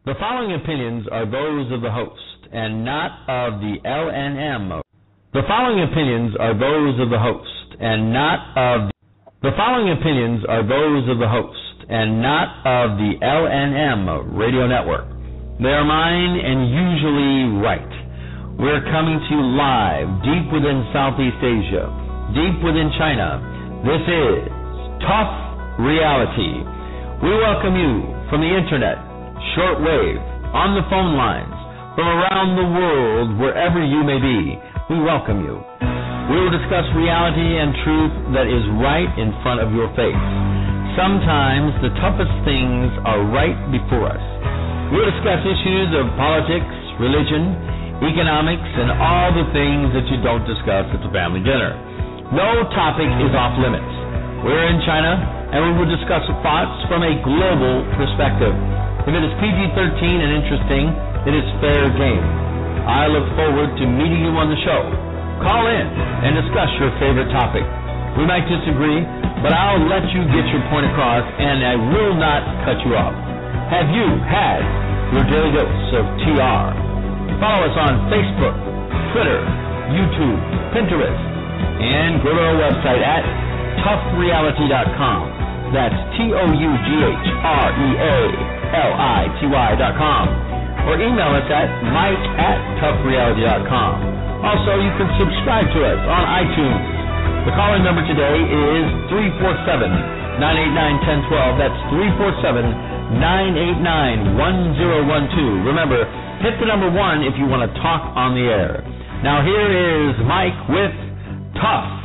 The following opinions are those of the host and not of the LNM. The following opinions are those of the host and not of the following opinions are those of the host and not of the LNM radio network. They are mine and usually right. We're coming to you live deep within Southeast Asia, deep within China. This is Tough Reality. We welcome you from the internet, shortwave, on the phone lines, from around the world, wherever you may be. We welcome you. We will discuss reality and truth that is right in front of your face. Sometimes the toughest things are right before us. We'll discuss issues of politics, religion, economics, and all the things that you don't discuss at the family dinner. No topic is off limits. We're in China, and we will discuss thoughts from a global perspective. If it is PG-13 and interesting, it is fair game. I look forward to meeting you on the show. Call in and discuss your favorite topic. We might disagree, but I'll let you get your point across, and I will not cut you off. Have you had your daily dose of TR? Follow us on Facebook, Twitter, YouTube, Pinterest, and go to our website at toughreality.com. That's TOUGHREALITY.com. Or email us at mike@toughreality.com. Also, you can subscribe to us on iTunes. The calling number today is 347-989-1012. That's 347-989-1012. Remember, hit the number 1 if you want to talk on the air. Now here is Mike with Tough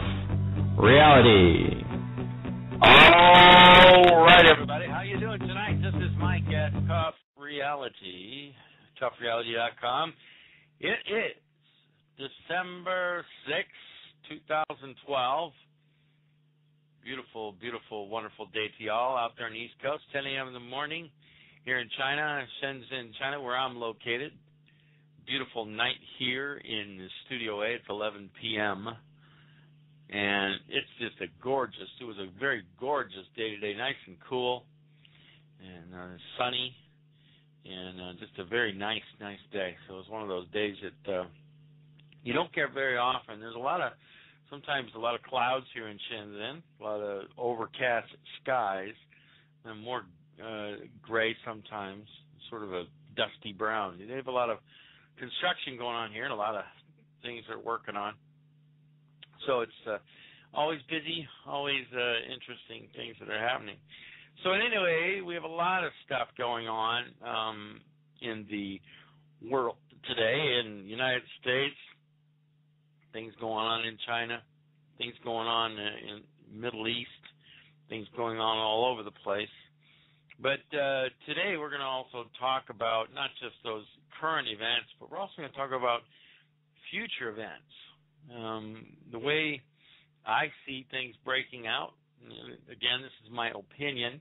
Reality. All right, everybody. How you doing tonight? This is Mike at Tough Reality, toughreality.com. It is December 6th, 2012. Beautiful, beautiful, wonderful day to y'all out there on the East Coast, 10 a.m. in the morning here in China, Shenzhen, China, where I'm located. Beautiful night here in Studio A. It's 11 p.m., and it's just it was a very gorgeous day today, nice and cool and sunny, and just a very nice day. So it's one of those days that you don't get very often. There's sometimes a lot of clouds here in Shenzhen, a lot of overcast skies, and more gray sometimes, sort of a dusty brown. They have a lot of construction going on here and a lot of things they're working on. So it's always busy, always interesting things that are happening. So anyway, we have a lot of stuff going on in the world today, in the United States, things going on in China, things going on in the Middle East, things going on all over the place. But today we're going to also talk about not just those current events, but we're also going to talk about future events. The way I see things breaking out, again, this is my opinion.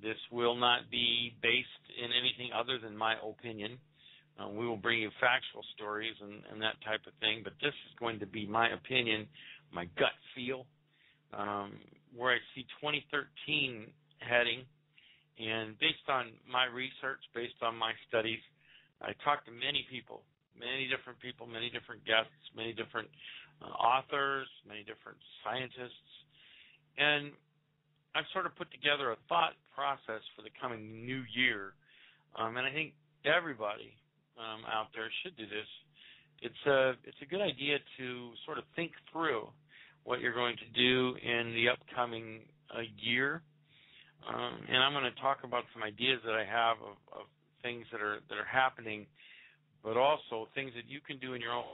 This will not be based in anything other than my opinion. We will bring you factual stories and that type of thing, but this is going to be my opinion, my gut feel, where I see 2013 heading. And based on my research, based on my studies, I talked to many people, many different guests, many different authors, many different scientists, and I've sort of put together a thought process for the coming new year, and I think everybody out there should do this. It's a good idea to sort of think through what you're going to do in the upcoming year, and I'm going to talk about some ideas that I have of things that are happening, but also things that you can do in your own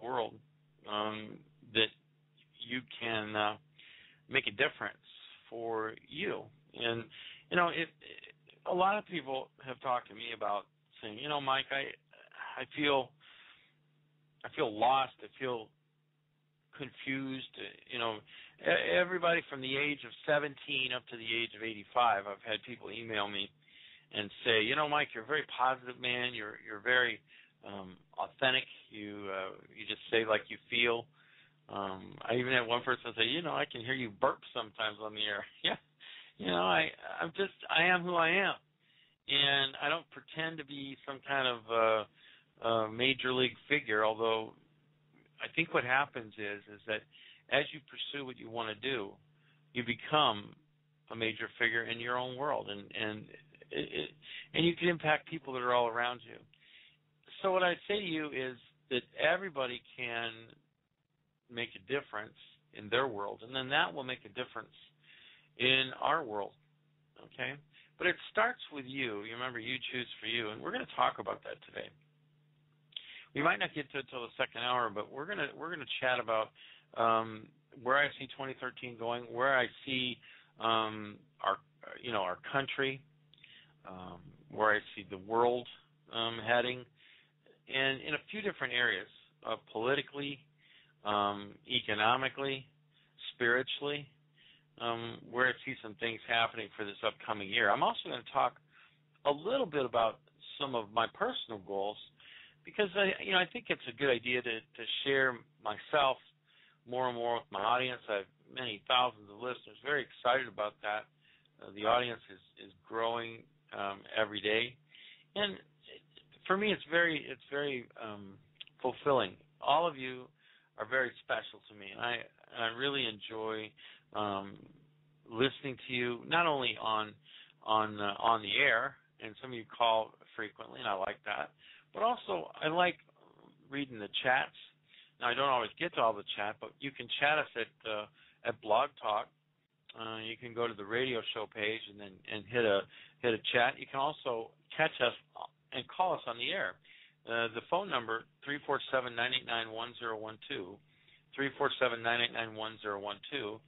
world that you can make a difference for you. And a lot of people have talked to me about saying, Mike, I feel lost. I feel confused. Everybody from the age of 17 up to the age of 85, I've had people email me and say, Mike, you're a very positive man. You're very authentic. You just say like you feel. I even had one person say, I can hear you burp sometimes on the air. Yeah, I am who I am, And I don't pretend to be some kind of major league figure, although I think what happens is that as you pursue what you want to do, you become a major figure in your own world, and you can impact people that are all around you. So what I'd say to you is that everybody can make a difference in their world, and then that will make a difference in our world, okay? But it starts with you. You remember, you choose for you, and we're going to talk about that today. We might not get to it till the second hour, but we're gonna chat about where I see 2013 going, where I see our country, where I see the world heading, and in a few different areas, politically, economically, spiritually, where I see some things happening for this upcoming year. I'm also going to talk a little bit about some of my personal goals, because I think it's a good idea to share myself more and more with my audience. I have many thousands of listeners. Very excited about that. The audience is growing every day, and for me, it's very fulfilling. All of you are very special to me, and I really enjoy listening to you, not only on the air, and some of you call frequently, and I like that, but also I like reading the chats. Now, I don't always get to all the chat, but you can chat us at Blog Talk. You can go to the radio show page and hit a chat. You can also catch us and call us on the air. The phone number, 347-989-1012, 347-989-1012.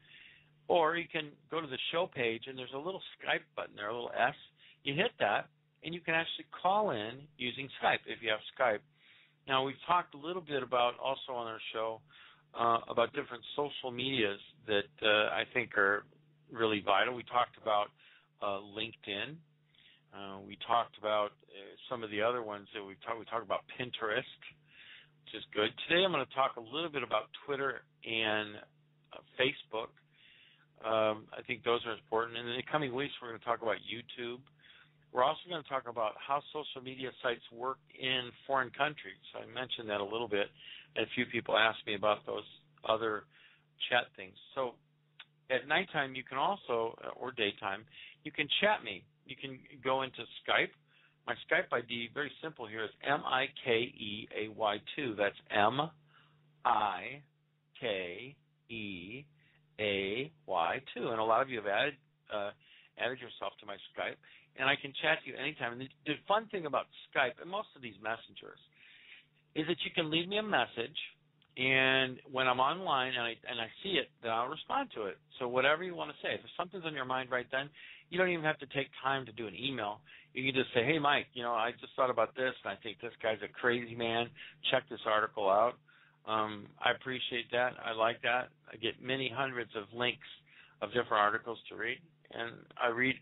Or you can go to the show page, and there's a little Skype button there, a little S. You hit that, and you can actually call in using Skype if you have Skype. Now, we've talked a little bit about, also on our show, about different social medias that I think are really vital. We talked about LinkedIn. We talked about some of the other ones that we talked about Pinterest, which is good. Today I'm going to talk a little bit about Twitter and Facebook. I think those are important. And in the coming weeks, we're going to talk about YouTube. We're also going to talk about how social media sites work in foreign countries. I mentioned that a little bit, and a few people asked me about those other chat things. So at nighttime, you can also, or daytime, you can chat me. You can go into Skype. My Skype ID, very simple here, is MIKEAY2. That's MIKEAY2. And a lot of you have added yourself to my Skype, and I can chat to you anytime. And the fun thing about Skype and most of these messengers is that you can leave me a message, and when I'm online and I see it, then I'll respond to it. So whatever you want to say, if something's on your mind right then, you don't even have to take time to do an email. You can just say, hey, Mike, I just thought about this, and I think this guy's a crazy man. Check this article out. I appreciate that. I like that. I get many hundreds of links of different articles to read, and I read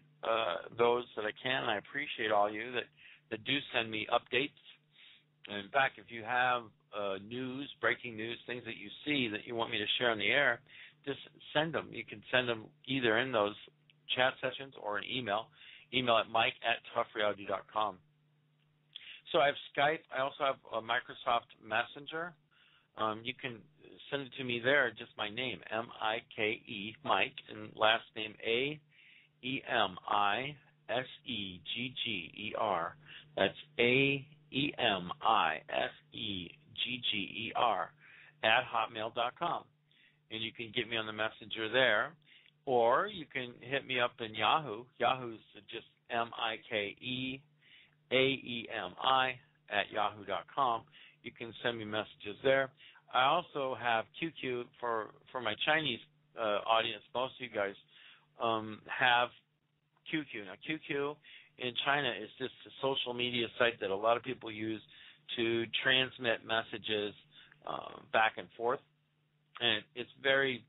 those that I can, and I appreciate all you that do send me updates. And in fact, if you have news, breaking news, things that you see that you want me to share on the air, just send them. You can send them either in those chat sessions or an email at mike@toughreality.com. So I have Skype. I also have a Microsoft Messenger. You can send it to me there, just my name, M-I-K-E, Mike, and last name A-E-M-I-S-E-G-G-E-R. That's A-E-M-I-S-E-G-G-E-R @hotmail.com. And you can get me on the messenger there, or you can hit me up in Yahoo. Yahoo's just M-I-K-E-A-E-M-I @yahoo.com. You can send me messages there. I also have QQ for my Chinese audience. Most of you guys have QQ. Now, QQ in China is just a social media site that a lot of people use to transmit messages back and forth. And it's very,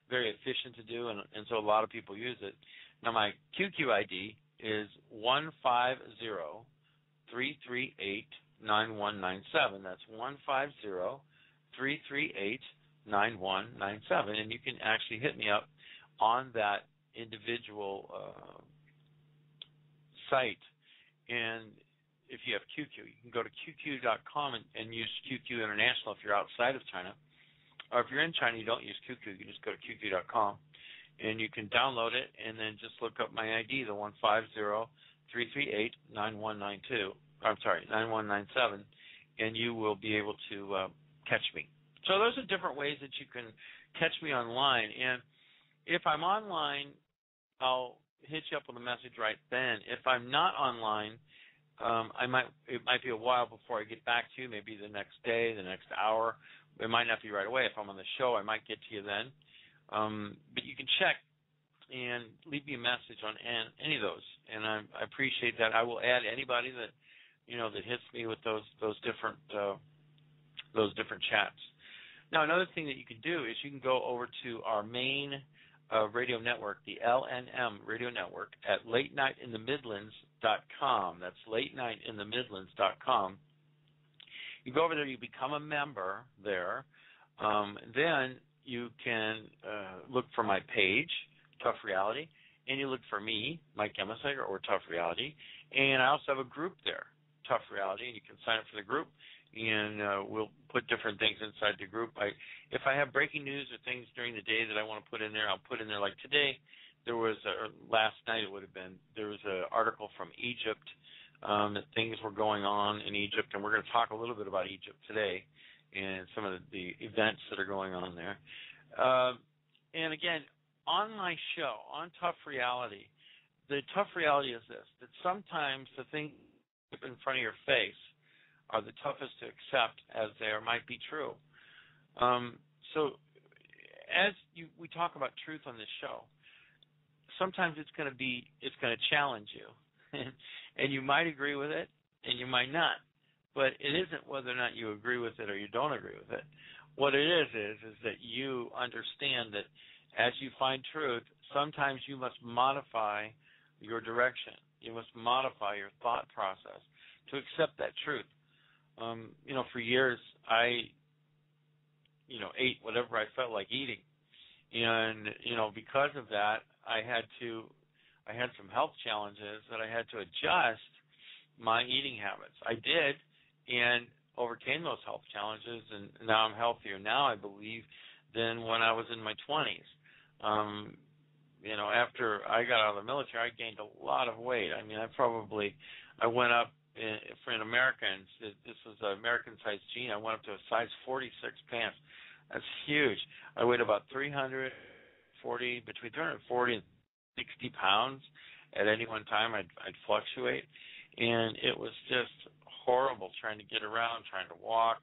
very efficient to do, and so a lot of people use it. Now, my QQ ID is 150-338-9197. That's 150-338-9197. And you can actually hit me up on that individual site And if you have QQ, you can go to QQ.com and use QQ International if you're outside of China. Or if you're in China, you don't use QQ, you can just go to QQ.com. And you can download it and then just look up my ID, the 150-338-9192. I'm sorry, 9197, and you will be able to catch me. So those are different ways that you can catch me online. And if I'm online, I'll hit you up with a message right then. If I'm not online, it might be a while before I get back to you, maybe the next day, the next hour. It might not be right away. If I'm on the show, I might get to you then. But you can check and leave me a message on any of those, and I appreciate that. I will add anybody that that hits me with those different chats. Now, another thing that you can do is you can go over to our main radio network, the LNM radio network, at latenightinthemidlands.com. That's latenightinthemidlands.com. You go over there, you become a member there. Then you can look for my page, Tough Reality, and you look for me, Mike Aemisegger, or Tough Reality. And I also have a group there, Tough Reality, and you can sign up for the group, and we'll put different things inside the group. If I have breaking news or things during the day that I want to put in there, I'll put in there. Like today, there was, or last night it would have been, there was an article from Egypt that things were going on in Egypt, and we're going to talk a little bit about Egypt today and some of the events that are going on there. And again, on my show, on Tough Reality, the tough reality is this, that sometimes the things in front of your face are the toughest to accept as they might be true. So as we talk about truth on this show, sometimes it's going to challenge you. And you might agree with it, and you might not. But it isn't whether or not you agree with it or you don't agree with it. What it is that you understand that as you find truth, sometimes you must modify your direction. You must modify your thought process to accept that truth. For years I, ate whatever I felt like eating. And, because of that, I had some health challenges that I had to adjust my eating habits. I did, and overcame those health challenges, and now I'm healthier now, I believe, than when I was in my 20s. After I got out of the military, I gained a lot of weight. I mean, I went up for an American. This was an American-sized jean. I went up to a size 46 pants. That's huge. I weighed about between 340 and 60 pounds at any one time. I'd fluctuate, and it was just horrible trying to get around, trying to walk.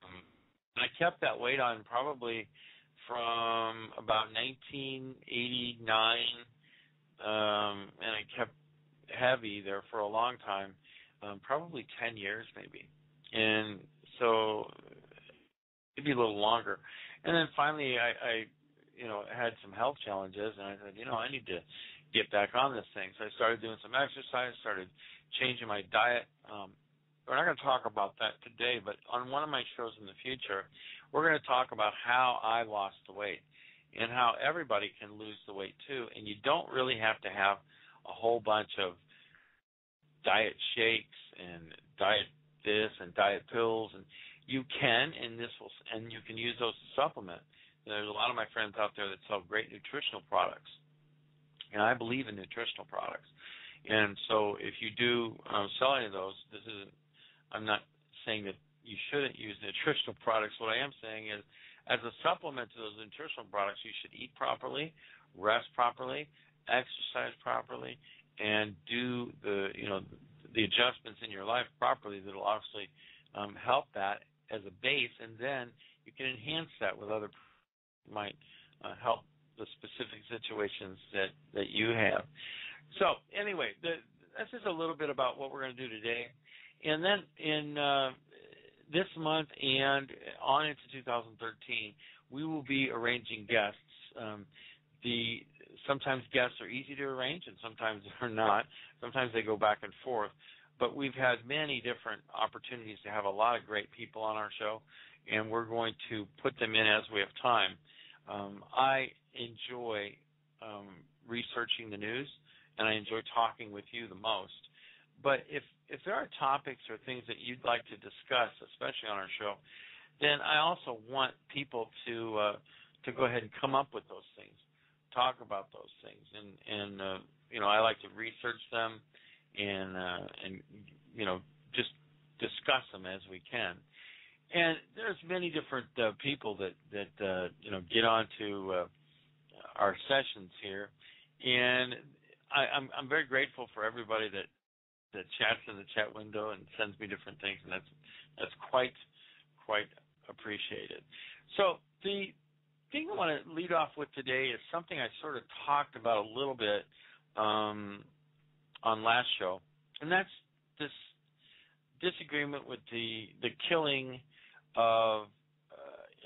And I kept that weight on probably from about 1989, and I kept heavy there for a long time, probably 10 years maybe, and so maybe a little longer. And then finally I had some health challenges, and I said, I need to get back on this thing. So I started doing some exercise, started changing my diet. We're not going to talk about that today, but on one of my shows in the future, we're going to talk about how I lost the weight and how everybody can lose the weight too. And you don't really have to have a whole bunch of diet shakes and diet this and diet pills, and you can, and you can use those to supplement. There's a lot of my friends out there that sell great nutritional products, and I believe in nutritional products. And so if you do sell any of those, I'm not saying that you shouldn't use nutritional products. What I am saying is, as a supplement to those nutritional products, you should eat properly, rest properly, exercise properly, and do the adjustments in your life properly that will obviously help that as a base, and then you can enhance that with other might help the specific situations that you have. So anyway, that's just a little bit about what we're going to do today. And then in this month and on into 2013, we will be arranging guests. Sometimes guests are easy to arrange, and sometimes they're not. Sometimes they go back and forth. But we've had many different opportunities to have a lot of great people on our show, and we're going to put them in as we have time. I enjoy researching the news, and I enjoy talking with you the most. But if there are topics or things that you'd like to discuss, especially on our show, then I also want people to go ahead and come up with those things, talk about those things, and I like to research them and just discuss them as we can. And there's many different people that get onto our sessions here, and I'm very grateful for everybody that chats in the chat window and sends me different things, and that's quite appreciated. So the thing I want to lead off with today is something I sort of talked about a little bit on last show, and that's this disagreement with the killing of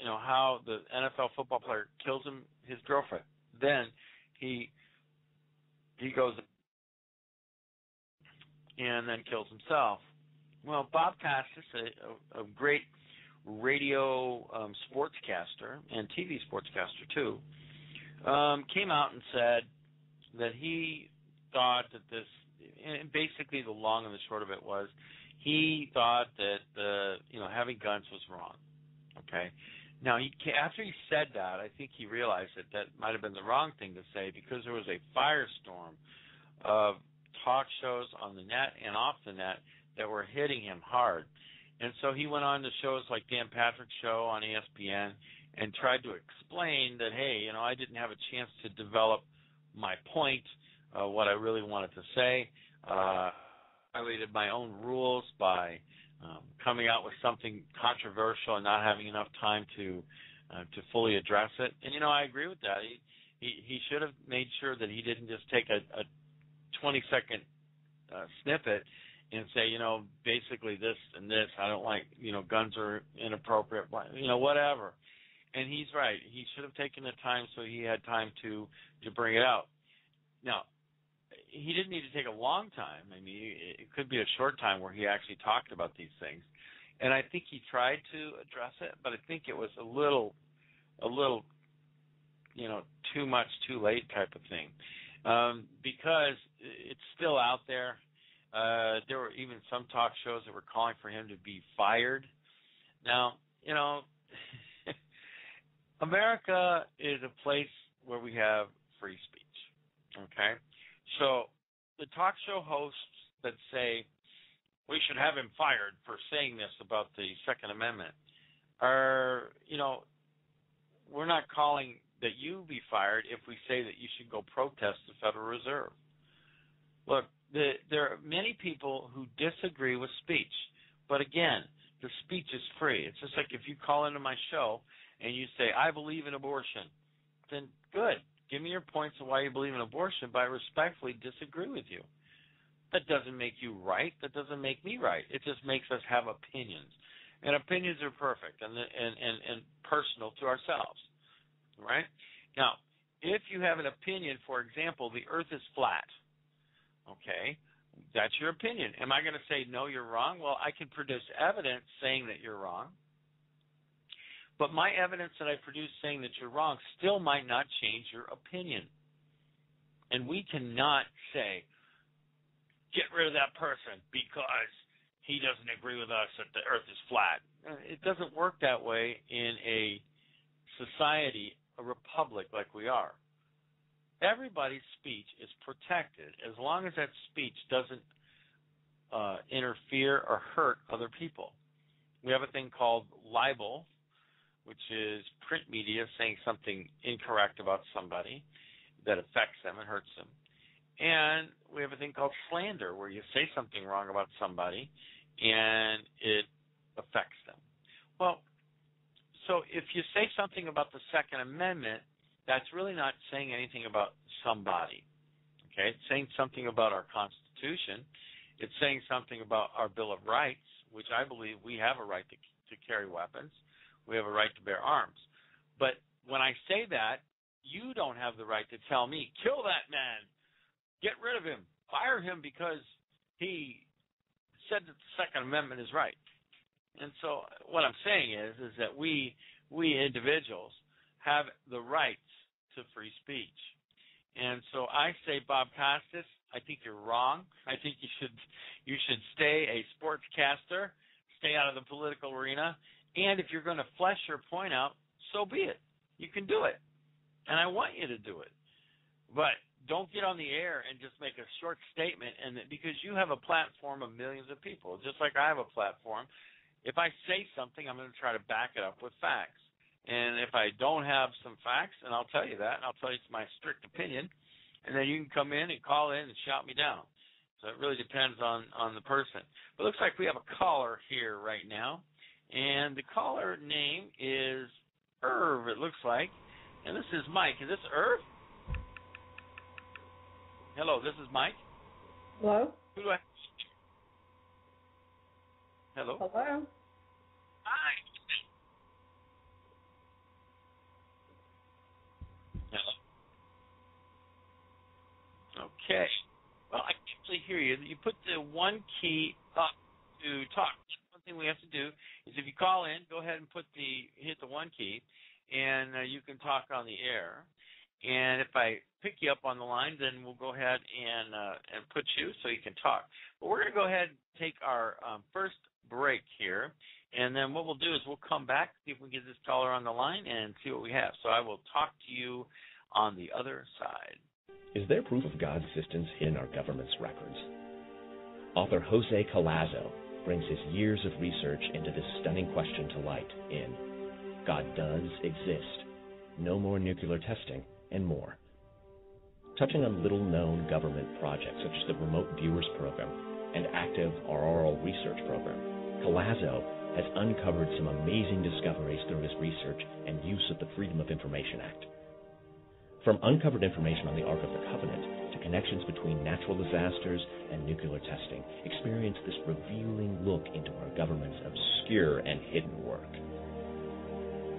how the NFL football player kills his girlfriend. Then he goes and then kills himself. Well, Bob Costas, a great radio sportscaster and TV sportscaster too, came out and said that he thought that this, and basically the long and the short of it was, he thought that having guns was wrong. Okay. Now, after he said that, I think he realized that might have been the wrong thing to say, because there was a firestorm of talk shows on the net and off the net that were hitting him hard. And so he went on to shows like Dan Patrick's show on ESPN and tried to explain that, hey, I didn't have a chance to develop my point, what I really wanted to say. I violated my own rules by coming out with something controversial and not having enough time to fully address it. And I agree with that. He should have made sure that he didn't just take a 20-second snippet and say, basically this and this. I don't like, guns are inappropriate, whatever. And he's right. He should have taken the time so he had time to bring it out. Now, he didn't need to take a long time. I mean, it could be a short time where he actually talked about these things. And I think he tried to address it, but I think it was a little, too much, too late type of thing. Because it's still out there. There were even some talk shows that were calling for him to be fired. Now, America is a place where we have free speech, okay? So the talk show hosts that say we should have him fired for saying this about the Second Amendment are, we're not calling that you be fired if we say that you should go protest the Federal Reserve. Look, there are many people who disagree with speech, but again, the speech is free. It's just like if you call into my show and you say, I believe in abortion, then good. Give me your points of why you believe in abortion, but I respectfully disagree with you. That doesn't make you right. That doesn't make me right. It just makes us have opinions. And opinions are perfect and personal to ourselves, right? Now, if you have an opinion, for example, the earth is flat, okay, that's your opinion. Am I going to say, no, you're wrong? Well, I can produce evidence saying that you're wrong. But my evidence that I produce saying that you're wrong still might not change your opinion. And we cannot say, get rid of that person because he doesn't agree with us that the earth is flat. It doesn't work that way in a society, a republic like we are. Everybody's speech is protected as long as that speech doesn't interfere or hurt other people. We have a thing called libel, which is print media saying something incorrect about somebody that affects them and hurts them. And we have a thing called slander, where you say something wrong about somebody and it affects them. Well, so if you say something about the Second Amendment, that's really not saying anything about somebody. Okay? It's saying something about our Constitution. It's saying something about our Bill of Rights, which I believe we have a right to carry weapons. We have a right to bear arms. But when I say that, you don't have the right to tell me, kill that man, get rid of him, fire him because he said that the Second Amendment is right. And so what I'm saying is that we individuals have the rights to free speech. And so I say, Bob Costas, I think you're wrong. I think you should stay a sportscaster, stay out of the political arena, and if you're going to flesh your point out, so be it. You can do it, and I want you to do it. But don't get on the air and just make a short statement, and because you have a platform of millions of people, just like I have a platform. If I say something, I'm going to try to back it up with facts. And if I don't have some facts, and I'll tell you that, and I'll tell you it's my strict opinion, and then you can come in and call in and shout me down. So it really depends on the person. But it looks like we have a caller here right now, and the caller name is Irv, it looks like. And this is Mike. Is this Irv? Hello, this is Mike. Hello? Who do I... Hello? Hello? Hi. Hello. Okay. Well, I can't really hear you. You put the one key up to talk. One thing we have to do is if you call in, go ahead and hit the one key, and you can talk on the air. And if I pick you up on the line, then we'll go ahead and put you so you can talk. But we're going to go ahead and take our first break here, and then what we'll do is we'll come back, see if we can get this caller on the line, and see what we have. So I will talk to you on the other side. Is there proof of God's existence in our government's records? Author Jose Collazo brings his years of research into this stunning question to light in God Does Exist, No More Nuclear Testing, and more. Touching on little-known government projects such as the Remote Viewers Program and active auroral research program, Collazo has uncovered some amazing discoveries through his research and use of the Freedom of Information Act. From uncovered information on the Ark of the Covenant to connections between natural disasters and nuclear testing, experience this revealing look into our government's obscure and hidden work.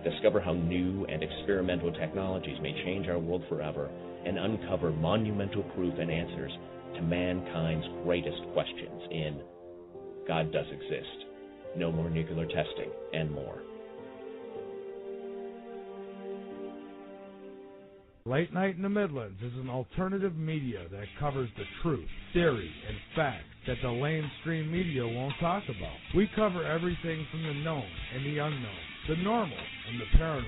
Discover how new and experimental technologies may change our world forever and uncover monumental proof and answers to mankind's greatest questions in God Does Exist, No More Nuclear Testing, and more. Late Night in the Midlands is an alternative media that covers the truth, theory, and facts that the mainstream media won't talk about. We cover everything from the known and the unknown, the normal and the paranormal,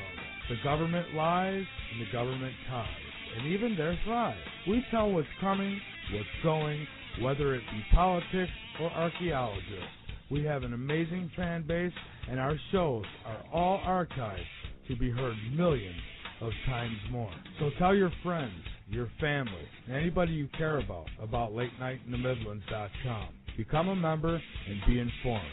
the government lies and the government ties, and even their thrive. We tell what's coming, what's going, whether it be politics or archaeologists. We have an amazing fan base, and our shows are all archived to be heard millions of times more. So tell your friends, your family, and anybody you care about LateNightInTheMidlands.com. Become a member and be informed.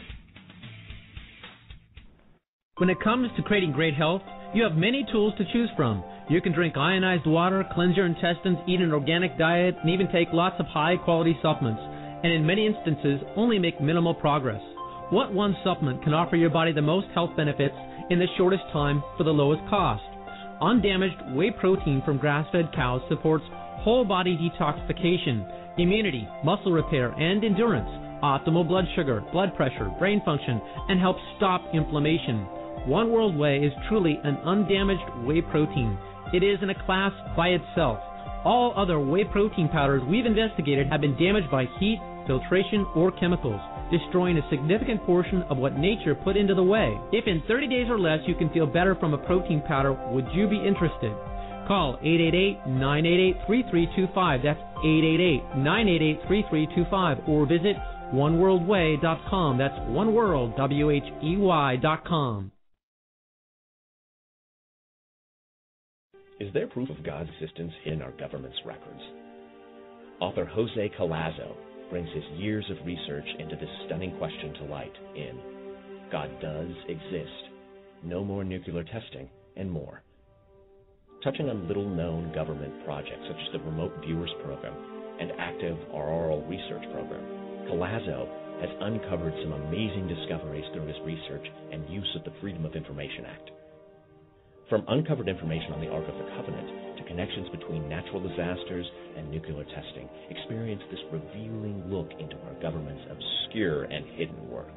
When it comes to creating great health, you have many tools to choose from. You can drink ionized water, cleanse your intestines, eat an organic diet, and even take lots of high-quality supplements, and in many instances, only make minimal progress. What one supplement can offer your body the most health benefits in the shortest time for the lowest cost? Undamaged whey protein from grass-fed cows supports whole-body detoxification, immunity, muscle repair, and endurance, optimal blood sugar, blood pressure, brain function, and helps stop inflammation. One World Whey is truly an undamaged whey protein. It is in a class by itself. All other whey protein powders we've investigated have been damaged by heat, filtration, or chemicals, destroying a significant portion of what nature put into the whey. If in 30 days or less you can feel better from a protein powder, would you be interested? Call 888-988-3325. That's 888-988-3325. Or visit oneworldwhey.com. That's oneworld, WHEY.com. Is there proof of God's existence in our government's records? Author Jose Collazo brings his years of research into this stunning question to light in God Does Exist, No More Nuclear Testing, and more. Touching on little-known government projects such as the Remote Viewers Program and active auroral research program, Collazo has uncovered some amazing discoveries through his research and use of the Freedom of Information Act. From uncovered information on the Ark of the Covenant to connections between natural disasters and nuclear testing, experience this revealing look into our government's obscure and hidden work.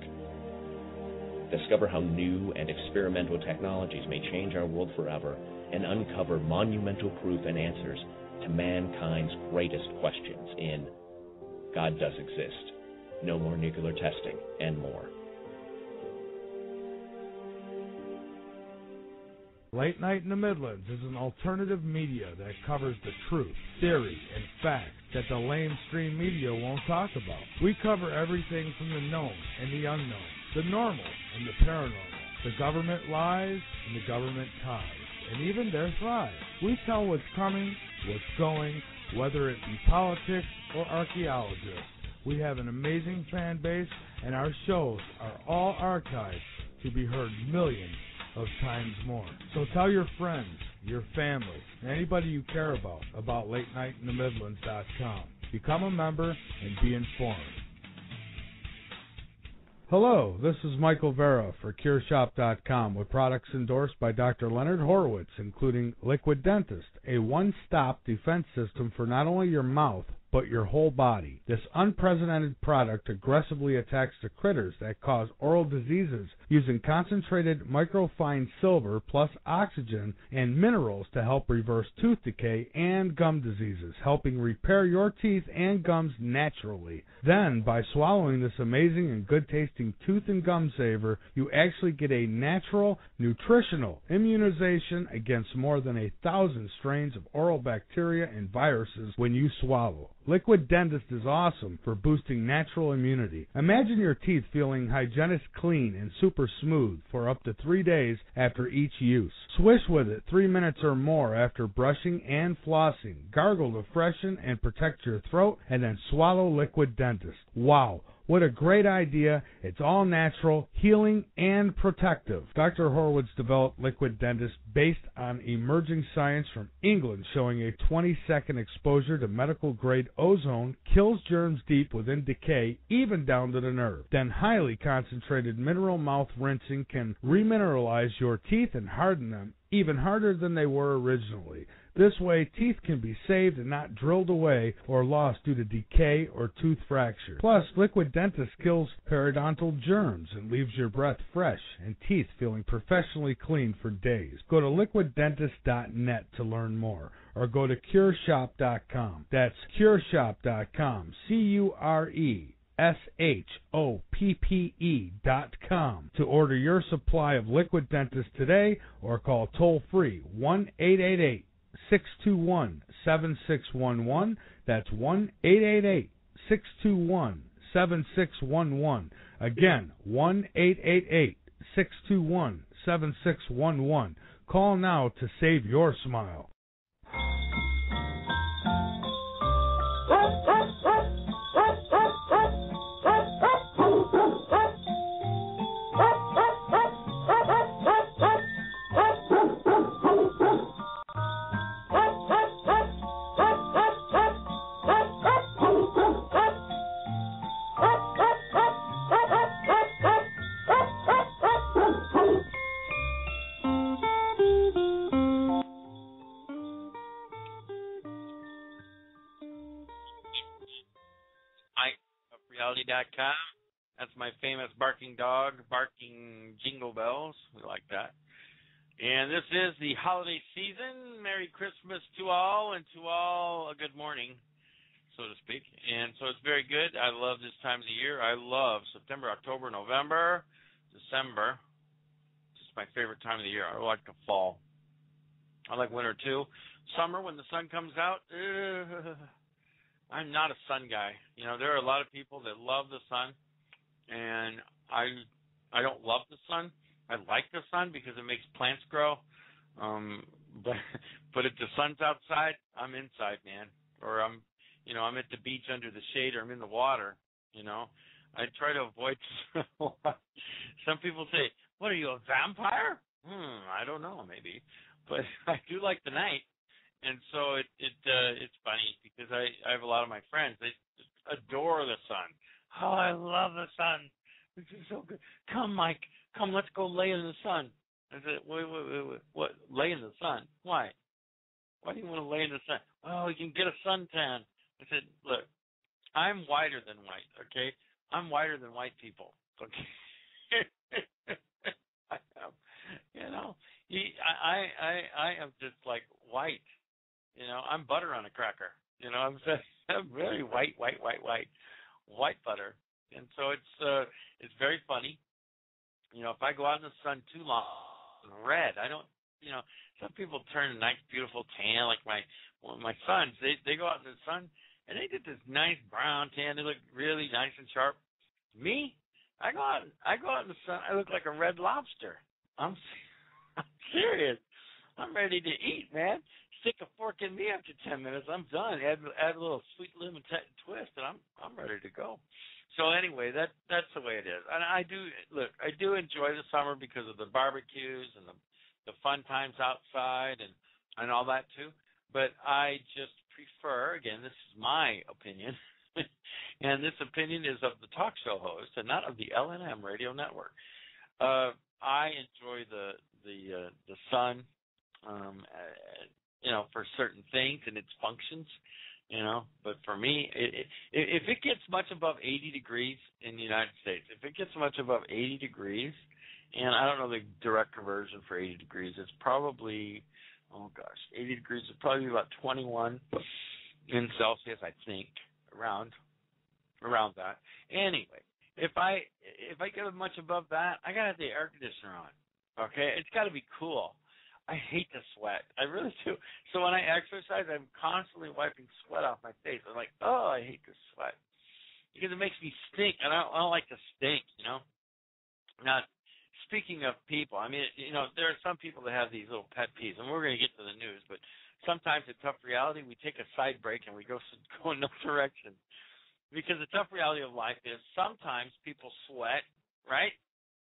Discover how new and experimental technologies may change our world forever and uncover monumental proof and answers to mankind's greatest questions in God does exist, no more nuclear testing, and more. Late Night in the Midlands is an alternative media that covers the truth, theory, and facts that the lamestream media won't talk about. We cover everything from the known and the unknown, the normal and the paranormal, the government lies and the government ties, and even their thrive. We tell what's coming, what's going, whether it be politics or archaeologists. We have an amazing fan base, and our shows are all archived to be heard millions of times more. So tell your friends, your family, and anybody you care about LateNightInTheMidlands.com. Become a member and be informed. Hello, this is Michael Vera for CureShop.com with products endorsed by Dr. Leonard Horowitz, including Liquid Dentist, a one-stop defense system for not only your mouth, but your whole body. This unprecedented product aggressively attacks the critters that cause oral diseases using concentrated microfine silver plus oxygen and minerals to help reverse tooth decay and gum diseases, helping repair your teeth and gums naturally. Then, by swallowing this amazing and good-tasting tooth and gum saver, you actually get a natural, nutritional immunization against more than 1,000 strains of oral bacteria and viruses when you swallow. Liquid Dentist is awesome for boosting natural immunity. Imagine your teeth feeling hygienic clean and super smooth for up to 3 days after each use. Swish with it 3 minutes or more after brushing and flossing. Gargle to freshen and protect your throat, and then swallow Liquid Dentist. Wow! What a great idea. It's all natural, healing, and protective. Dr. Horowitz developed Liquid Dentist based on emerging science from England showing a 20-second exposure to medical-grade ozone kills germs deep within decay, even down to the nerve. Then highly concentrated mineral mouth rinsing can remineralize your teeth and harden them even harder than they were originally. This way, teeth can be saved and not drilled away or lost due to decay or tooth fracture. Plus, Liquid Dentist kills periodontal germs and leaves your breath fresh and teeth feeling professionally clean for days. Go to liquiddentist.net to learn more, or go to CureShop.com. That's CureShop.com. CureShoppe.com to order your supply of Liquid Dentist today, or call toll-free 1-888-621-7611. That's 1-888-621-7611. Again, 1-888-621-7611. Call now to save your smile. Reality.com. That's my famous barking dog, barking jingle bells. We like that. And this is the holiday season. Merry Christmas to all, and to all a good morning, so to speak. And so it's very good. I love this time of the year. I love September, October, November, December. It's my favorite time of the year. I like the fall. I like winter too. Summer, when the sun comes out, I'm not a sun guy. You know, there are a lot of people that love the sun, and I don't love the sun. I like the sun because it makes plants grow. But if the sun's outside, I'm inside, man. Or I'm at the beach under the shade, or I'm in the water. You know, I try to avoid. Some people say, "What are you, a vampire?" I don't know, maybe, but I do like the night. And so it's funny because I have a lot of my friends. They just adore the sun. Oh, I love the sun. This is so good. Come, Mike. Come, let's go lay in the sun. I said, wait. What? Lay in the sun? Why? Why do you want to lay in the sun? Oh, you can get a suntan. I said, look, I'm whiter than white, okay? I'm whiter than white people, okay? I am, I am just like white. You know, I'm butter on a cracker. You know, I'm really white butter, and so it's very funny. You know, if I go out in the sun too long, I'm red. I don't. You know, some people turn a nice, beautiful tan, like my sons. They go out in the sun and they get this nice brown tan. They look really nice and sharp. Me, I go out in the sun. I look like a red lobster. I'm serious. I'm ready to eat, man. Stick a fork in me after 10 minutes. I'm done. Add a little sweet lemon twist, and I'm ready to go. So anyway, that's the way it is. And I do enjoy the summer because of the barbecues and the fun times outside and all that too. But I just prefer, again, this is my opinion, and this opinion is of the talk show host and not of the LNM radio network. I enjoy the sun, you know, for certain things and its functions, you know. But for me, if it gets much above 80 degrees in the United States, if it gets much above 80 degrees, and I don't know the direct conversion for 80 degrees, it's probably, 80 degrees is probably about 21 in Celsius, I think, around that. Anyway, if I get much above that, I gotta have the air conditioner on. Okay, it's got to be cool. I hate to sweat. I really do. So when I exercise, I'm constantly wiping sweat off my face. I'm like, oh, I hate to sweat because it makes me stink, and I don't like to stink. You know. Now, speaking of people, I mean, you know, there are some people that have these little pet peeves, and we're going to get to the news. But sometimes in Tough Reality, we take a side break and we go in no direction. Because the tough reality of life is sometimes people sweat, right?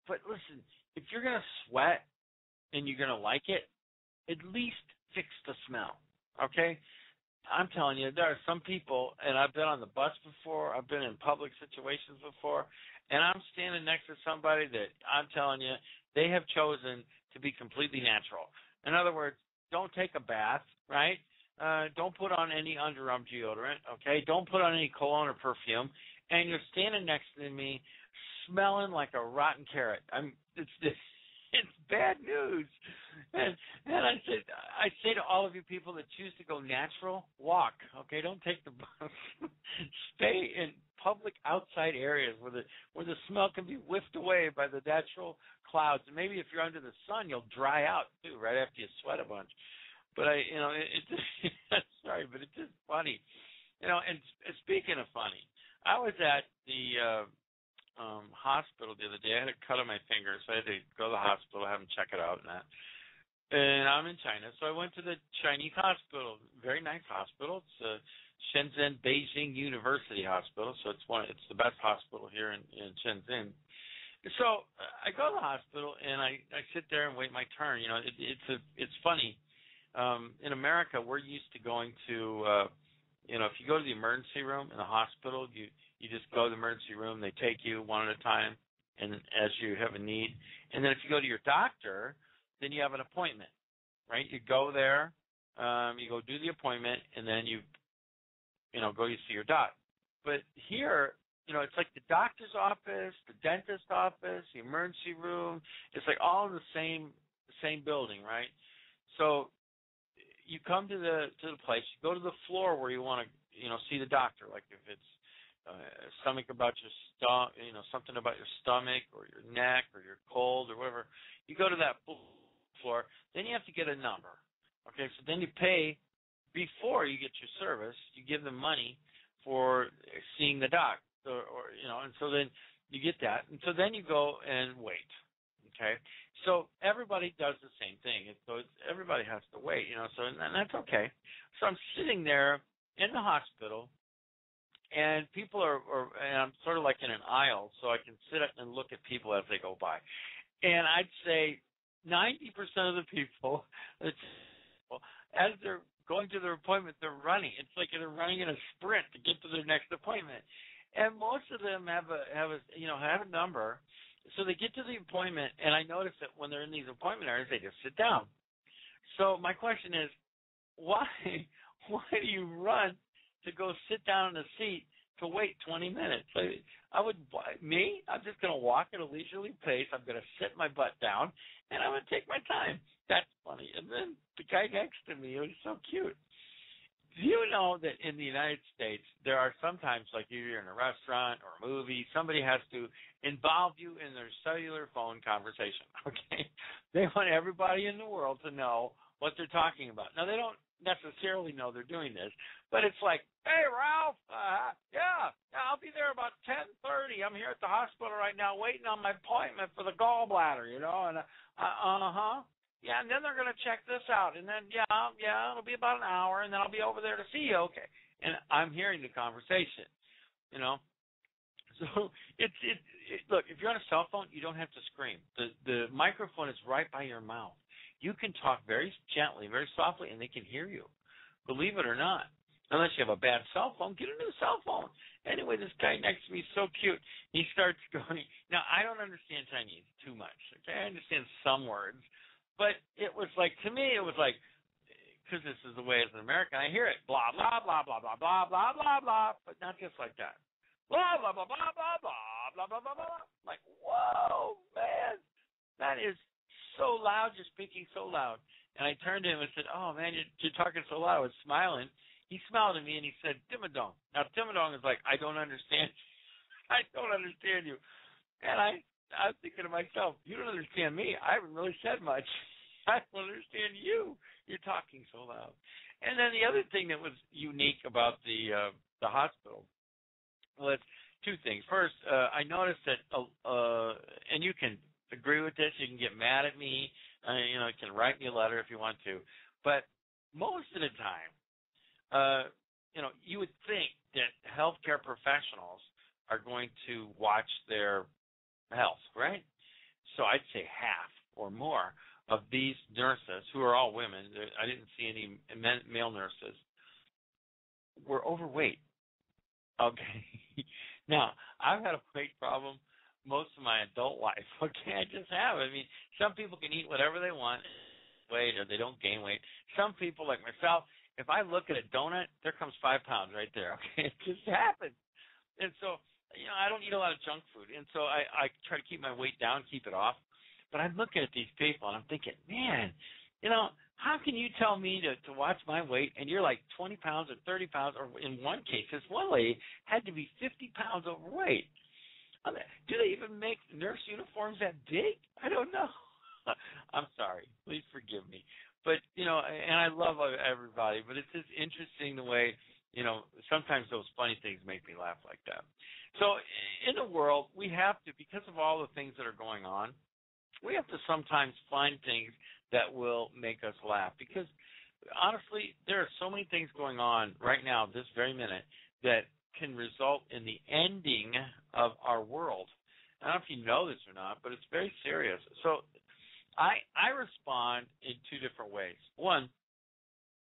But listen, if you're going to sweat and you're going to like it, at least fix the smell, okay? I'm telling you, there are some people, and I've been on the bus before, I've been in public situations before, and I'm standing next to somebody that I'm telling you, they have chosen to be completely natural. In other words, don't take a bath, right? Don't put on any underarm deodorant, okay? Don't put on any cologne or perfume. And you're standing next to me smelling like a rotten carrot. It's bad news. And I say to all of you people that choose to go natural, walk, okay? Don't take the bus. Stay in public outside areas where the smell can be whiffed away by the natural clouds. And maybe if you're under the sun, you'll dry out too right after you sweat a bunch. But sorry, but it's just funny, you know. And speaking of funny, I was at the hospital the other day. I had a cut on my finger, so I had to go to the hospital, have them check it out, and that. And I'm in China, so I went to the Chinese hospital. Very nice hospital. It's a Shenzhen Beijing University Hospital, so it's the best hospital here in Shenzhen. So I go to the hospital and I sit there and wait my turn. You know, it's funny. In America, we're used to going to, if you go to the emergency room in the hospital, you just go to the emergency room. They take you one at a time, and as you have a need. And then if you go to your doctor, then you have an appointment, right? You go there, you go do the appointment, and then you see your doc. But here, it's like the doctor's office, the dentist's office, the emergency room. It's like all in the same building, right? So you come to the place, you go to the floor where you want to, see the doctor. Like if it's something about your stomach, something about your stomach or your neck or your cold or whatever, you go to that floor. Then you have to get a number. Okay, so then you pay before you get your service. You give them money for seeing the doc, and so then you get that, and so then you go and wait. Okay, so everybody does the same thing, and so everybody has to wait, so and that's okay. So I'm sitting there in the hospital, and people and I'm sort of like in an aisle, so I can sit up and look at people as they go by, and I'd say 90% of the people, as they're going to their appointment, they're running. It's like they're running in a sprint to get to their next appointment, and most of them have a number. So they get to the appointment, and I notice that when they're in these appointment areas, they just sit down. So my question is, why do you run to go sit down in a seat to wait 20 minutes? I'm just going to walk at a leisurely pace. I'm going to sit my butt down, and I'm going to take my time. That's funny. And then the guy next to me, he was so cute. Do you know that in the United States, there are sometimes, like you're in a restaurant or a movie, somebody has to involve you in their cellular phone conversation, okay? They want everybody in the world to know what they're talking about. Now, they don't necessarily know they're doing this, but it's like, hey, Ralph, I'll be there about 10:30. I'm here at the hospital right now waiting on my appointment for the gallbladder, and yeah, and then they're going to check this out, and then, it'll be about an hour, and then I'll be over there to see you, okay? And I'm hearing the conversation, So look, if you're on a cell phone, you don't have to scream. The microphone is right by your mouth. You can talk very gently, very softly, and they can hear you, believe it or not. Unless you have a bad cell phone, get a new cell phone. Anyway, this guy next to me is so cute. He starts going. Now, I don't understand Chinese too much. Okay, I understand some words. But it was like, to me, it was like, because this is the way as an American, I hear it, blah, blah, blah, blah, blah, blah, blah, blah, blah, but not just like that. Blah, blah, blah, blah, blah, blah, blah, blah, blah, blah. Like, whoa, man, that is so loud, you're speaking so loud. And I turned to him and said, oh, man, you're talking so loud. I was smiling. He smiled at me and he said, Dimmadong. Now, Dimmadong is like, I don't understand. I don't understand you. And I was thinking to myself, you don't understand me. I haven't really said much. I don't understand you. You're talking so loud. And then the other thing that was unique about the hospital was two things. First, I noticed that, and you can agree with this. You can get mad at me. You can write me a letter if you want to. But most of the time, you would think that healthcare professionals are going to watch their health, right? So I'd say half or more of these nurses, who are all women, I didn't see any male nurses, were overweight. Okay. Now, I've had a weight problem most of my adult life. Okay, I just have. I mean, some people can eat whatever they want, weight, or they don't gain weight. Some people, like myself, if I look at a donut, there comes 5 pounds right there. Okay, it just happens. And so, I don't eat a lot of junk food, and so I try to keep my weight down, keep it off. But I'm looking at these people, and I'm thinking, man, how can you tell me to watch my weight, and you're like 20 pounds or 30 pounds, or in one case, this one lady had to be 50 pounds overweight. Do they even make nurse uniforms that big? I don't know. I'm sorry. Please forgive me. But, and I love everybody, but it's just interesting the way, sometimes those funny things make me laugh like that. So in the world, we have to, because of all the things that are going on, we have to sometimes find things that will make us laugh. Because, honestly, there are so many things going on right now, this very minute, that can result in the ending of our world. I don't know if you know this or not, but it's very serious. So I respond in two different ways. One,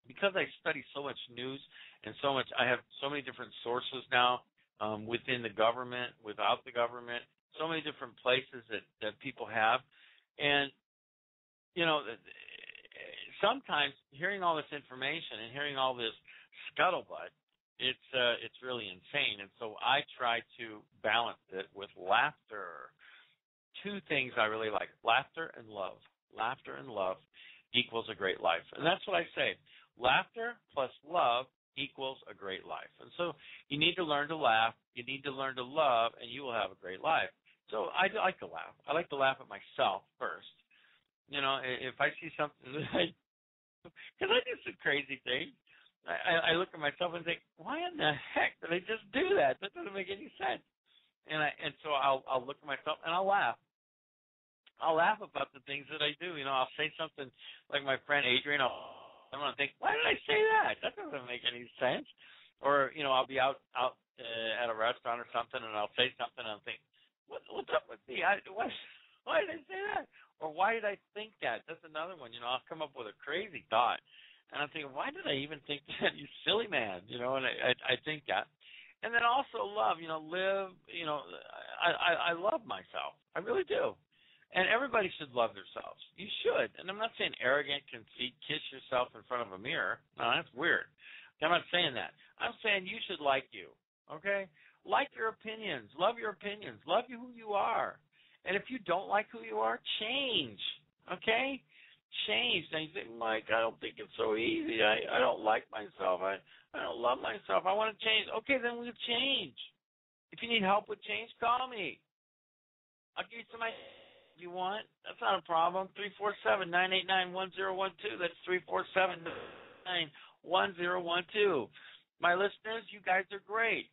because I study so much news and I have so many different sources now within the government, without the government, so many different places that people have. And, sometimes hearing all this information and hearing all this scuttlebutt, it's really insane. And so I try to balance it with laughter. Two things I really like, laughter and love. Laughter and love equals a great life. And that's what I say. Laughter plus love equals a great life. And so you need to learn to laugh, you need to learn to love, and you will have a great life. So I like to laugh. I like to laugh at myself first. If I see something, because I do some crazy things, I look at myself and think, why in the heck did I just do that? That doesn't make any sense. And so I'll look at myself and I'll laugh. I'll laugh about the things that I do. I'll say something like my friend Adrian. I'm going to think, why did I say that? That doesn't make any sense. Or, I'll be out at a restaurant or something, and I'll say something, and I'll think, what's up with me? Why did I say that? Or why did I think that? That's another one. I'll come up with a crazy thought. And I'm thinking, why did I even think that? You silly man. And I think that. And then also love, live, I love myself. I really do. And everybody should love themselves. You should. And I'm not saying arrogant, conceit, kiss yourself in front of a mirror. No, that's weird. I'm not saying that. I'm saying you should like you, okay? Like your opinions. Love your opinions. Love you who you are. And if you don't like who you are, change, okay? change. Now you think, Mike, I don't think it's so easy. I don't like myself. I don't love myself. I want to change. Okay, then we'll change. If you need help with change, call me. I'll give you some ideas if you want. That's not a problem. 347-989-1012. That's 347-989-1012. My listeners, you guys are great.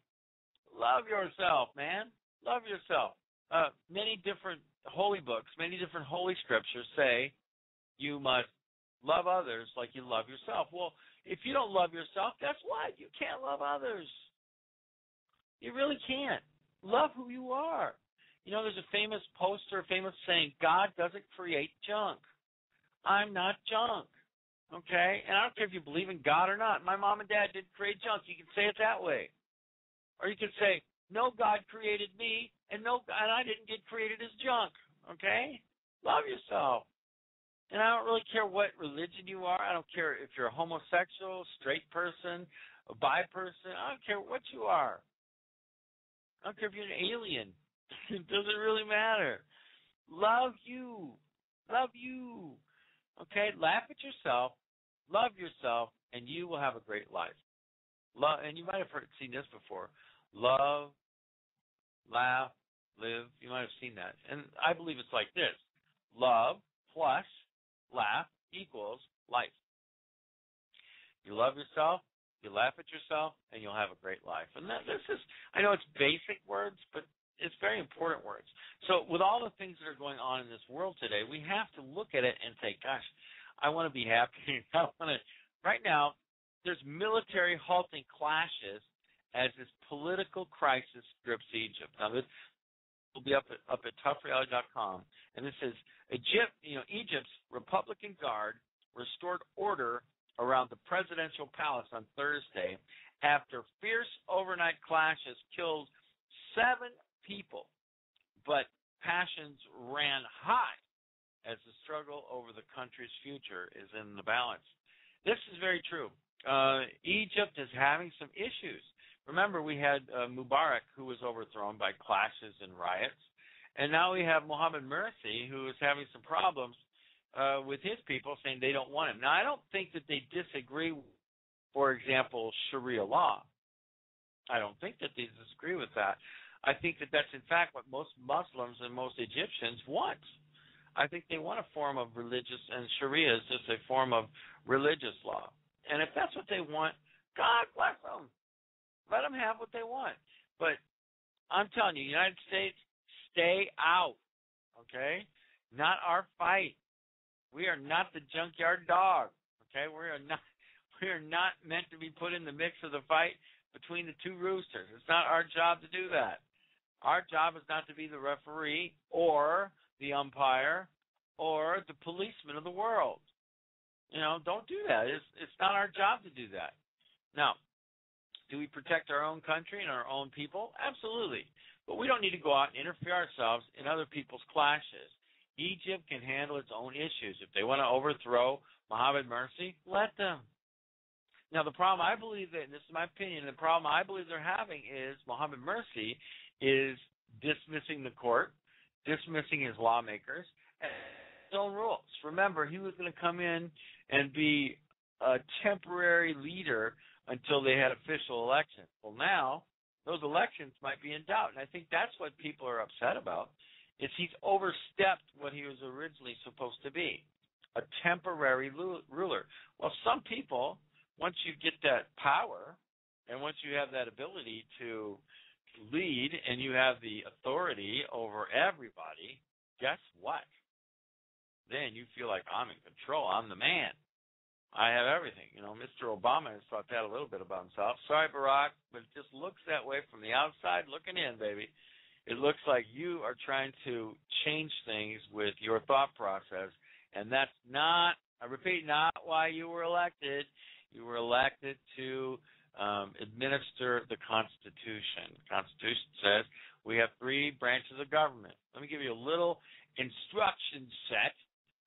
Love yourself, man. Love yourself. Many different holy books, many different holy scriptures say you must love others like you love yourself. Well, if you don't love yourself, guess what? You can't love others. You really can't. Love who you are. You know, there's a famous poster, a famous saying, God doesn't create junk. I'm not junk. Okay? And I don't care if you believe in God or not. My mom and dad didn't create junk. You can say it that way. Or you can say, no, God created me, and I didn't get created as junk. Okay? Love yourself. And I don't really care what religion you are. I don't care if you're a homosexual, straight person, a bi person. I don't care what you are. I don't care if you're an alien. It doesn't really matter. Love you. Love you. Okay? Laugh at yourself. Love yourself, and you will have a great life. Love, and you might have seen this before. Love, laugh, live. You might have seen that. And I believe it's like this. Love plus laugh equals life. You love yourself, you laugh at yourself, and you'll have a great life. And this is, I know it's basic words, but it's very important words. So with all the things that are going on in this world today, we have to look at it and say, gosh, I want to be happy. Right now, there's military halting clashes as this political crisis grips Egypt. Now, this will be up at toughreality.com. And this is Egypt's Republican Guard restored order around the presidential palace on Thursday after fierce overnight clashes killed 7 people. But passions ran high as the struggle over the country's future is in the balance. This is very true. Egypt is having some issues. Remember, we had Mubarak, who was overthrown by clashes and riots. And now we have Mohammed Morsi, who is having some problems with his people, saying they don't want him. Now, I don't think that they disagree, for example, Sharia law. I don't think that they disagree with that. I think that that's, in fact, what most Muslims and most Egyptians want. I think they want a form of religious, and Sharia is just a form of religious law. And if that's what they want, God bless them. Let them have what they want. But I'm telling you, United States, stay out, okay? Not our fight. We are not the junkyard dog, okay? We are not meant to be put in the mix of the fight between the two roosters. It's not our job to do that. Our job is not to be the referee or the umpire or the policeman of the world. You know, don't do that. It's not our job to do that. Now, do we protect our own country and our own people? Absolutely. But we don't need to go out and interfere ourselves in other people's clashes. Egypt can handle its own issues. If they want to overthrow Mohammed Morsi, let them. Now, the problem I believe that, and this is my opinion, the problem I believe they're having is Mohammed Morsi is dismissing the court, dismissing his lawmakers, and his own rules. Remember, he was going to come in and be a temporary leader until they had official elections. Well, now those elections might be in doubt, and I think that's what people are upset about, is he's overstepped what he was originally supposed to be, a temporary ruler. Well, some people, once you get that power and once you have that ability to lead and you have the authority over everybody, guess what? Then you feel like I'm in control. I'm the man. I have everything. You know, Mr. Obama has thought that a little bit about himself. Sorry, Barack, but it just looks that way from the outside looking in, baby. It looks like you are trying to change things with your thought process, and that's not, I repeat, not why you were elected. You were elected to administer the Constitution. The Constitution says we have 3 branches of government. Let me give you a little instruction set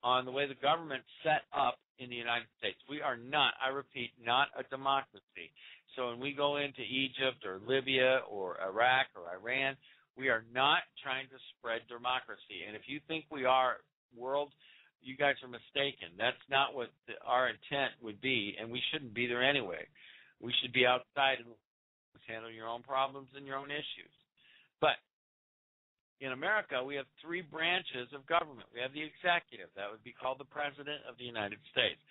on the way the government's set up in the United States. We are not, I repeat, not a democracy. So when we go into Egypt or Libya or Iraq or Iran, we are not trying to spread democracy. And if you think we are world you guys are mistaken. That's not what our intent would be, and we shouldn't be there anyway. We should be outside and handle your own problems and your own issues. But in America, we have three branches of government. We have the executive. That would be called the President of the United States.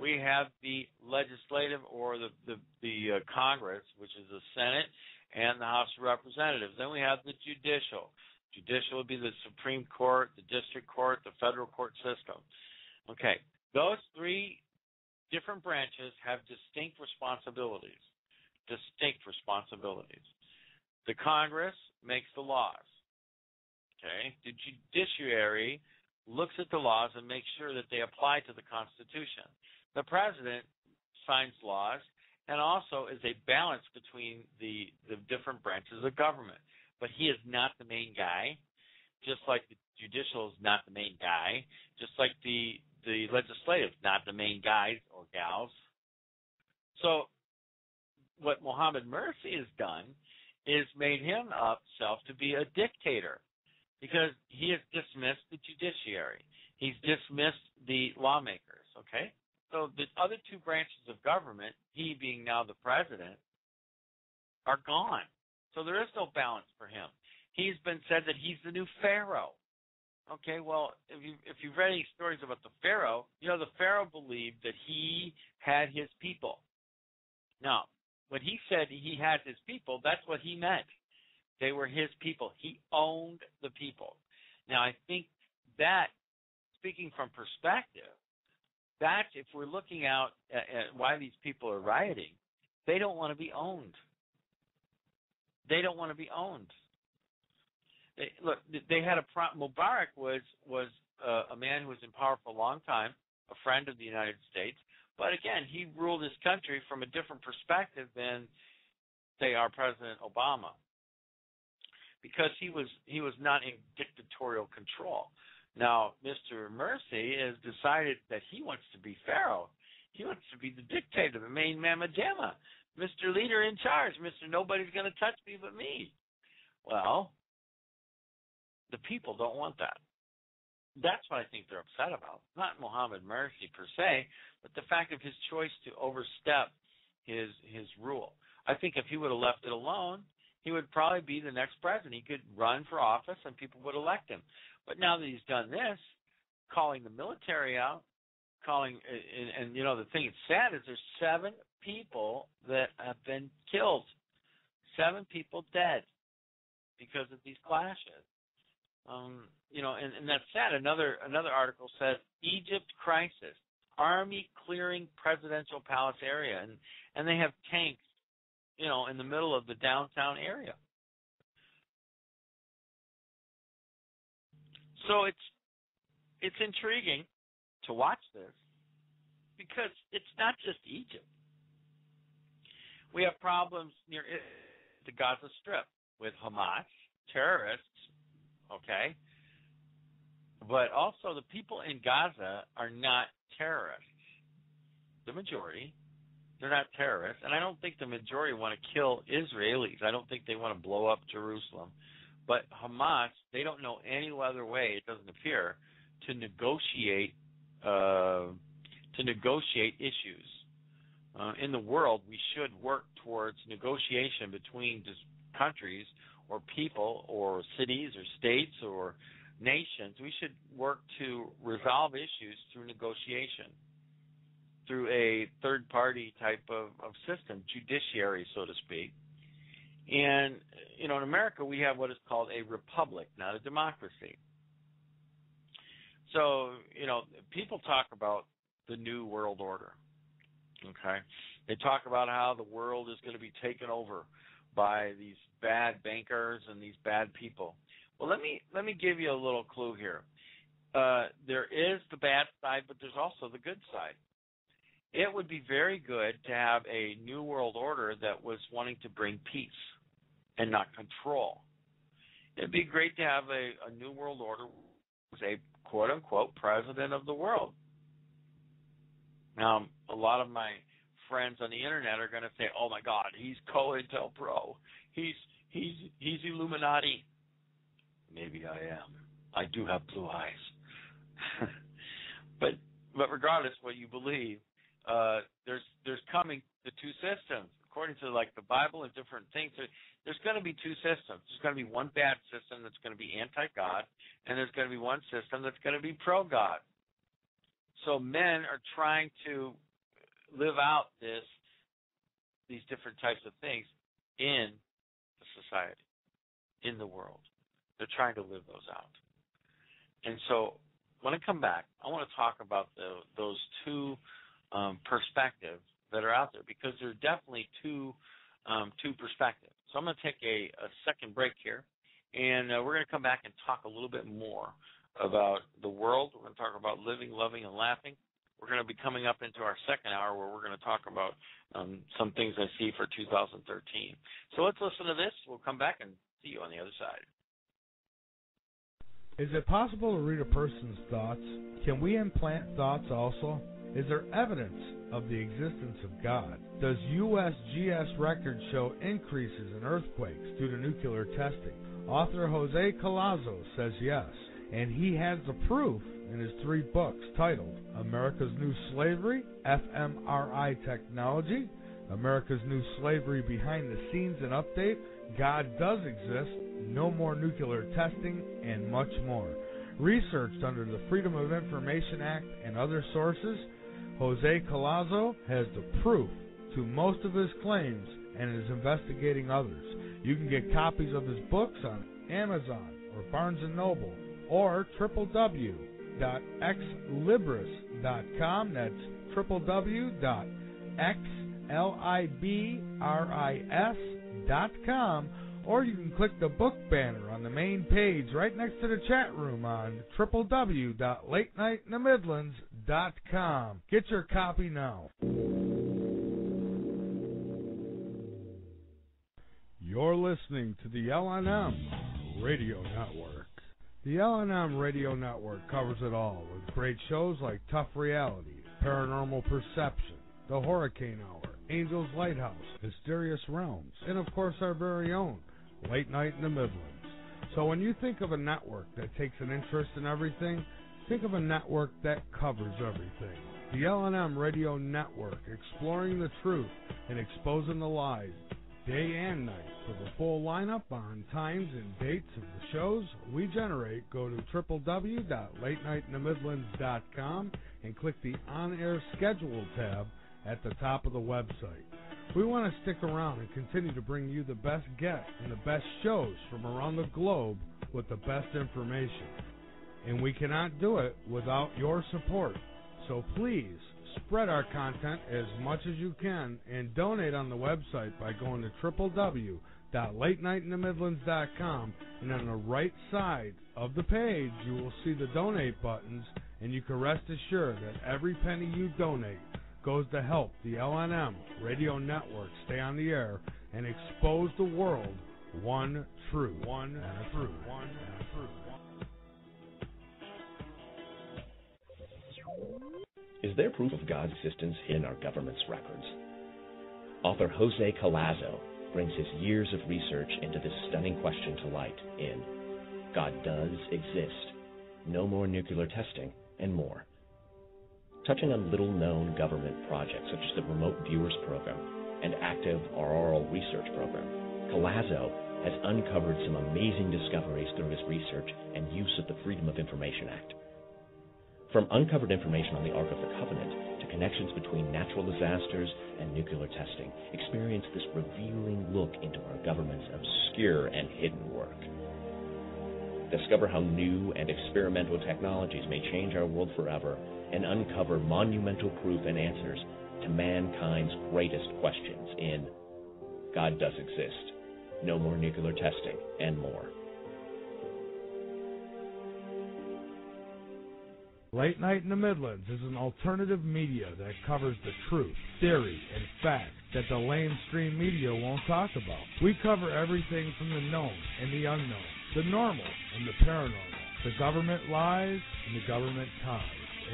We have the legislative, or the Congress, which is the Senate and the House of Representatives. Then we have the judicial. Judicial would be the Supreme Court, the District Court, the federal court system. Okay, those three different branches have distinct responsibilities. Distinct responsibilities. The Congress makes the laws. Okay, the judiciary looks at the laws and makes sure that they apply to the Constitution. The president signs laws and also is a balance between the different branches of government. But he is not the main guy, just like the judicial is not the main guy, just like the legislative is not the main guys or gals. So what Mohammed Mursi has done is made himself to be a dictator, because he has dismissed the judiciary. He's dismissed the lawmakers, okay? So the other two branches of government, he being now the president, are gone. So there is no balance for him. He's been said that he's the new Pharaoh. Okay, well, if you've read any stories about the Pharaoh, you know the Pharaoh believed that he had his people. Now, when he said he had his people, that's what he meant. They were his people. He owned the people. Now, I think that, speaking from perspective, that's, if we're looking out at why these people are rioting, they don't want to be owned. They don't want to be owned. They had Mubarak was a man who was in power for a long time, a friend of the United States, but again, he ruled his country from a different perspective than, say, our President Obama, because he was not in dictatorial control. Now, Mr. Mursi has decided that he wants to be Pharaoh. He wants to be the dictator, the main Mama Jamma, Mr. Leader in charge, Mr. Nobody's going to touch me but me. Well, the people don't want that. That's what I think they're upset about. Not Mohammed Mursi per se, but the fact of his choice to overstep his rule. I think if he would have left it alone, he would probably be the next president. He could run for office and people would elect him. But now that he's done this, calling the military out, and you know, the thing that's sad is there's 7 people that have been killed. 7 people dead because of these clashes. You know, and that's sad. Another article says Egypt crisis, army clearing presidential palace area, and they have tanks, you know, in the middle of the downtown area. So it's intriguing to watch this, because it's not just Egypt. We have problems near the Gaza Strip with Hamas, terrorists, okay? But also the people in Gaza are not terrorists. The majority, they're not terrorists. And I don't think the majority want to kill Israelis. I don't think they want to blow up Jerusalem. But Hamas, they don't know any other way, it doesn't appear, to negotiate issues. In the world, we should work towards negotiation between countries or people or cities or states or nations. We should work to resolve issues through negotiation, through a third-party type of system, judiciary, so to speak. And, you know, in America, we have what is called a republic, not a democracy. So, you know, people talk about the new world order, okay? They talk about how the world is going to be taken over by these bad bankers and these bad people. Well, let me give you a little clue here. There is the bad side, but there's also the good side. It would be very good to have a new world order that was wanting to bring peace and not control. It'd be great to have a new world order with a quote-unquote president of the world. Now, a lot of my friends on the internet are going to say, "Oh my God, he's COINTELPRO. He's Illuminati." Maybe I am. I do have blue eyes. But regardless what you believe, there's coming the two systems. According to like the Bible and different things, there's going to be two systems. There's going to be one bad system that's going to be anti-God, and there's going to be one system that's going to be pro-God. So men are trying to live out these different types of things in the society, in the world. They're trying to live those out. And so when I come back, I want to talk about those two perspectives that are out there, because there are definitely two perspectives. So I'm going to take a second break here, and we're going to come back and talk a little bit more about the world. We're going to talk about living, loving, and laughing. We're going to be coming up into our second hour where we're going to talk about some things I see for 2013. So let's listen to this. We'll come back and see you on the other side. Is it possible to read a person's thoughts? Can we implant thoughts also? Is there evidence of the existence of God? Does USGS records show increases in earthquakes due to nuclear testing? Author Jose Collazo says yes, and he has the proof in his 3 books titled America's New Slavery, fMRI Technology, America's New Slavery Behind the Scenes and Update, God Does Exist, No More Nuclear Testing, and much more. Researched under the Freedom of Information Act and other sources, Jose Collazo has the proof to most of his claims and is investigating others. You can get copies of his books on Amazon or Barnes & Noble or www.xlibris.com. That's www.xlibris.com. Or you can click the book banner on the main page right next to the chat room on www.latenightinthemidlands.com. Get your copy now. You're listening to the LNM Radio Network. The LNM Radio Network covers it all with great shows like Tough Reality, Paranormal Perception, The Hurricane Hour, Angel's Lighthouse, Mysterious Realms, and of course our very own Late Night in the Midlands. So when you think of a network that takes an interest in everything, think of a network that covers everything. The LNM Radio Network, exploring the truth and exposing the lies, day and night. For the full lineup on times and dates of the shows we generate, go to www.latenightinthemidlands.com and click the On-Air Schedule tab at the top of the website. We want to stick around and continue to bring you the best guests and the best shows from around the globe with the best information. And we cannot do it without your support. So please spread our content as much as you can and donate on the website by going to www.latenightinthemidlands.com, and on the right side of the page you will see the donate buttons, and you can rest assured that every penny you donate goes to help the LNM Radio Network stay on the air and expose the world one truth. Is there proof of God's existence in our government's records? Author Jose Collazo brings his years of research into this stunning question to light in God Does Exist, No More Nuclear Testing, and more. Touching on little-known government projects such as the Remote Viewers Program and Active Auroral Research Program, Collazo has uncovered some amazing discoveries through his research and use of the Freedom of Information Act. From uncovered information on the Ark of the Covenant to connections between natural disasters and nuclear testing, experience this revealing look into our government's obscure and hidden work. Discover how new and experimental technologies may change our world forever, and uncover monumental proof and answers to mankind's greatest questions in God Does Exist, No More Nuclear Testing, and more. Late Night in the Midlands is an alternative media that covers the truth, theory, and facts that the mainstream media won't talk about. We cover everything from the known and the unknown, the normal and the paranormal, the government lies and the government ties,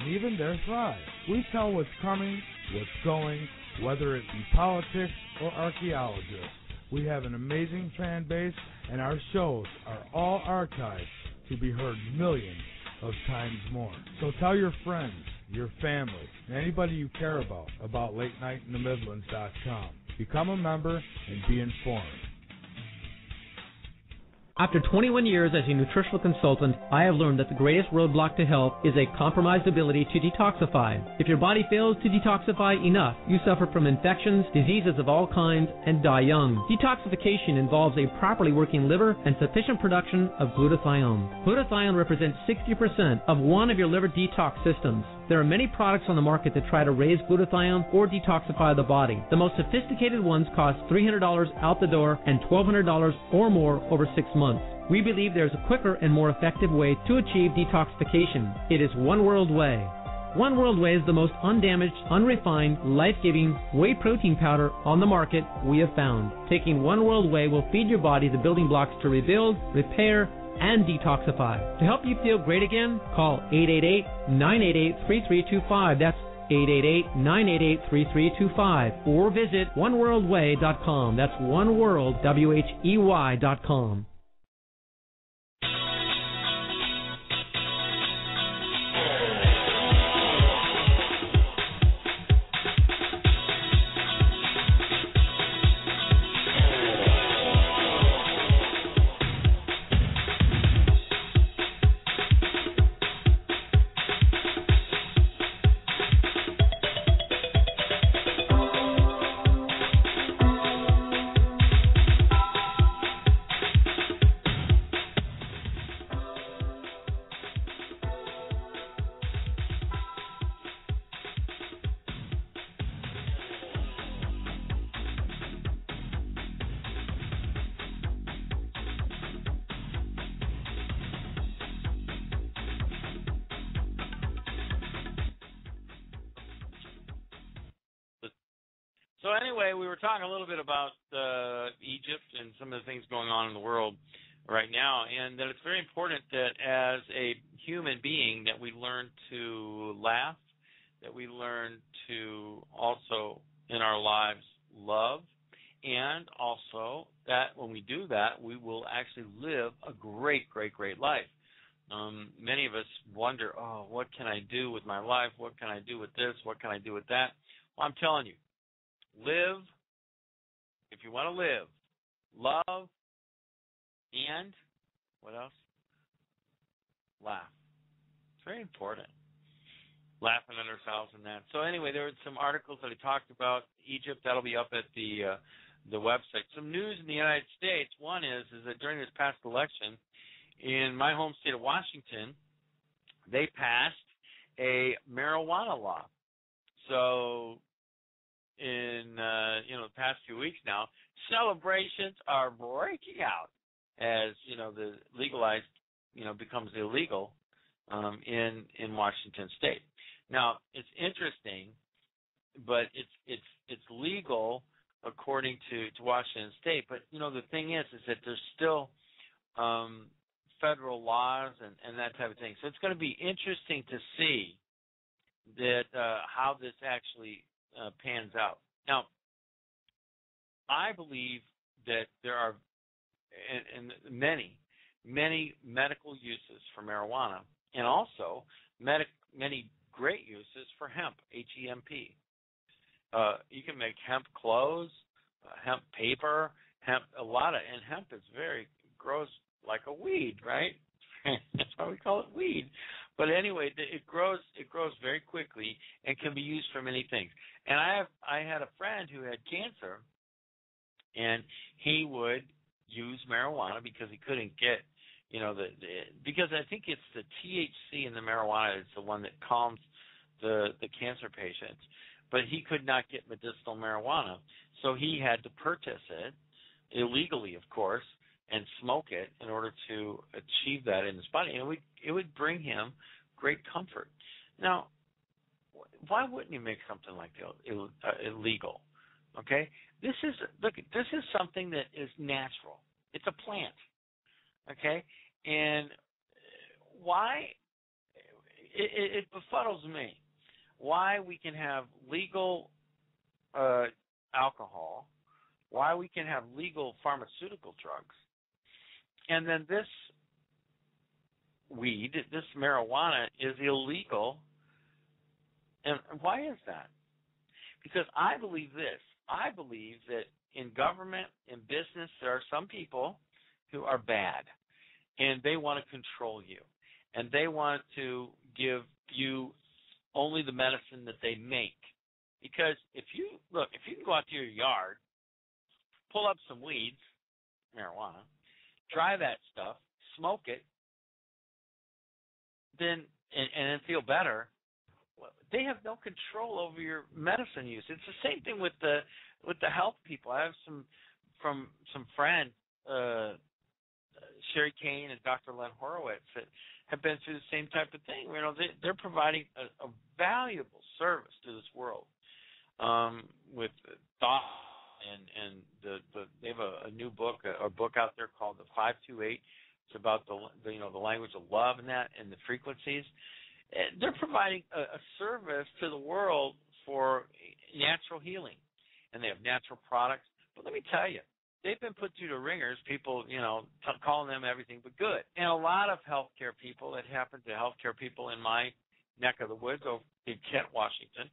and even their thrive. We tell what's coming, what's going, whether it be politics or archaeologists. We have an amazing fan base, and our shows are all archived to be heard millions of times more. So tell your friends, your family, and anybody you care about LateNightInTheMidlands.com. Become a member and be informed. After 21 years as a nutritional consultant, I have learned that the greatest roadblock to health is a compromised ability to detoxify. If your body fails to detoxify enough, you suffer from infections, diseases of all kinds, and die young. Detoxification involves a properly working liver and sufficient production of glutathione. Glutathione represents 60% of one of your liver detox systems. There are many products on the market that try to raise glutathione or detoxify the body. The most sophisticated ones cost $300 out the door and $1,200 or more over 6 months. We believe there is a quicker and more effective way to achieve detoxification. It is One World Whey. One World Whey is the most undamaged, unrefined, life-giving whey protein powder on the market we have found. Taking One World Whey will feed your body the building blocks to rebuild, repair, and detoxify. To help you feel great again, call 888-988-3325. That's 888-988-3325. Or visit oneworldwhey.com. That's oneworld, WHEY.com. So anyway, we were talking a little bit about Egypt and some of the things going on in the world right now, and that it's very important that as a human being that we learn to laugh, that we learn to also in our lives love, and also that when we do that, we will actually live a great, great, great life. Many of us wonder, oh, what can I do with my life? What can I do with this? What can I do with that? Well, I'm telling you, live, if you want to live, love, and what else? Laugh. It's very important. Laughing at ourselves and that. So anyway, there were some articles that I talked about Egypt. That'll be up at the website. Some news in the United States. One is that during this past election, in my home state of Washington, they passed a marijuana law. So in the past few weeks now, celebrations are breaking out as the legalized becomes illegal in Washington State. Now it's interesting, but it's legal according to Washington State. But the thing is that there's still federal laws and that type of thing. So it's going to be interesting to see that how this actually pans out. Now, I believe that there are many medical uses for marijuana, and also many great uses for hemp, H-E-M-P. You can make hemp clothes, hemp paper, hemp and hemp grows like a weed, right? That's why we call it weed. But anyway, it grows very quickly and can be used for many things. And I had a friend who had cancer, and he would use marijuana because he couldn't get, because I think it's the THC in the marijuana is the one that calms the cancer patients. But he could not get medicinal marijuana, so he had to purchase it illegally, of course, and smoke it in order to achieve that in his body. And it would bring him great comfort. Now, why wouldn't you make something like illegal? Okay? This is something that is natural. It's a plant. Okay? And why it befuddles me why we can have legal alcohol, why we can have legal pharmaceutical drugs, and then this weed, this marijuana, is illegal And why is that? Because I believe this. I believe that in government, in business, there are some people who are bad, and they want to control you, and they want to give you only the medicine that they make. Because if you can go out to your yard, pull up some weeds, marijuana, dry that stuff, smoke it, then and then feel better. They have no control over your medicine use. It's the same thing with the health people. I have some friends, Sherry Kane and Dr. Len Horowitz, that have been through the same type of thing. You know, they're providing a valuable service to this world with thought, and they have a new book, a book out there called the 528. It's about the language of love and that, and the frequencies. They're providing a service to the world for natural healing, and they have natural products. But let me tell you, they've been put through the ringers, people, calling them everything but good. And a lot of healthcare people, it happened to healthcare people in my neck of the woods over in Kent, Washington.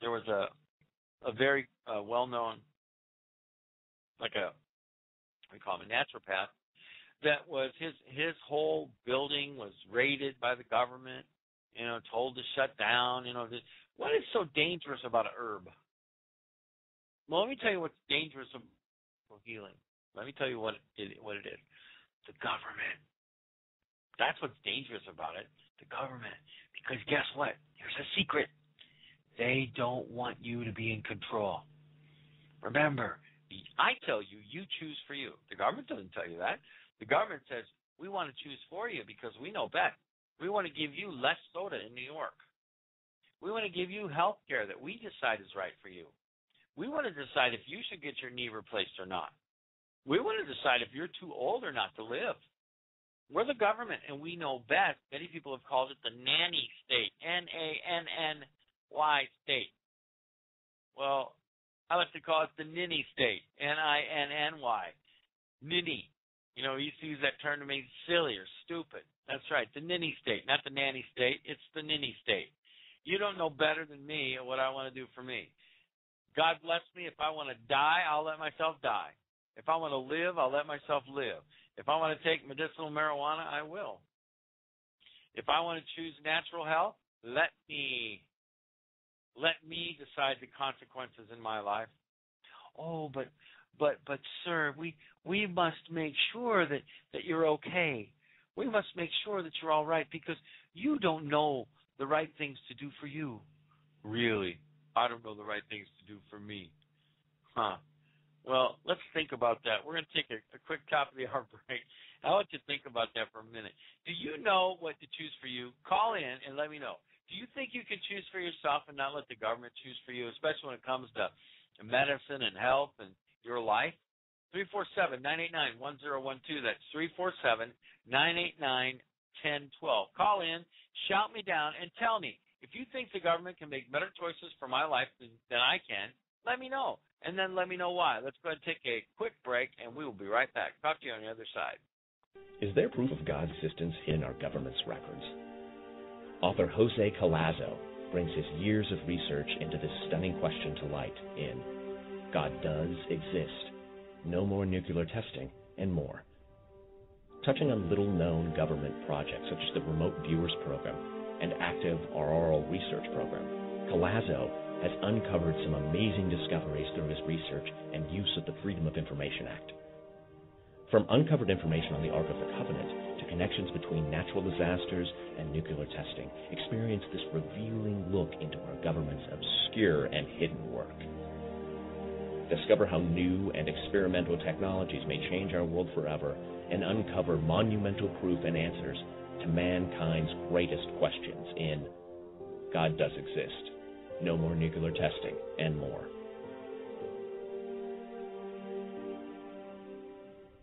There was a very well-known, like we call him a naturopath, that was his whole building was raided by the government, told to shut down. What is so dangerous about a herb? Well, let me tell you what's dangerous about healing. Let me tell you what it is. The government. That's what's dangerous about it. The government. Because guess what? Here's a secret. They don't want you to be in control. Remember, I tell you, you choose for you. The government doesn't tell you that. The government says, we want to choose for you because we know best. We want to give you less soda in New York. We want to give you health care that we decide is right for you. We want to decide if you should get your knee replaced or not. We want to decide if you're too old or not to live. We're the government, and we know best. Many people have called it the nanny state, N-A-N-N-Y state. Well, I like to call it the ninny state, N-I-N-N-Y, ninny. You used to use that term to make silly or stupid. That's right, the ninny state, not the nanny state. It's the ninny state. You don't know better than me what I want to do for me. God bless me. If I want to die, I'll let myself die. If I want to live, I'll let myself live. If I want to take medicinal marijuana, I will. If I want to choose natural health, let me decide the consequences in my life. Oh, but sir, we must make sure that you're okay. We must make sure that you're all right because you don't know the right things to do for you. Really? I don't know the right things to do for me. Huh. Well, let's think about that. We're going to take a quick top of the hour break. I want you to think about that for a minute. Do you know what to choose for you? Call in and let me know. Do you think you can choose for yourself and not let the government choose for you, especially when it comes to medicine and health and your life? 347-989-1012. That's 347-989-1012. Call in, shout me down, and tell me if you think the government can make better choices for my life than I can. Let me know, and then let me know why. Let's go ahead and take a quick break, and we will be right back. Talk to you on the other side. Is there proof of God's existence in our government's records? Author Jose Collazo brings his years of research into this stunning question to light in God Does Exist, No More Nuclear Testing, and more. Touching on little-known government projects such as the Remote Viewers Program and Active Auroral Research Program, Collazo has uncovered some amazing discoveries through his research and use of the Freedom of Information Act. From uncovered information on the Ark of the Covenant to connections between natural disasters and nuclear testing, experience this revealing look into our government's obscure and hidden work. Discover how new and experimental technologies may change our world forever and uncover monumental proof and answers to mankind's greatest questions in God Does Exist, No More Nuclear Testing, and more.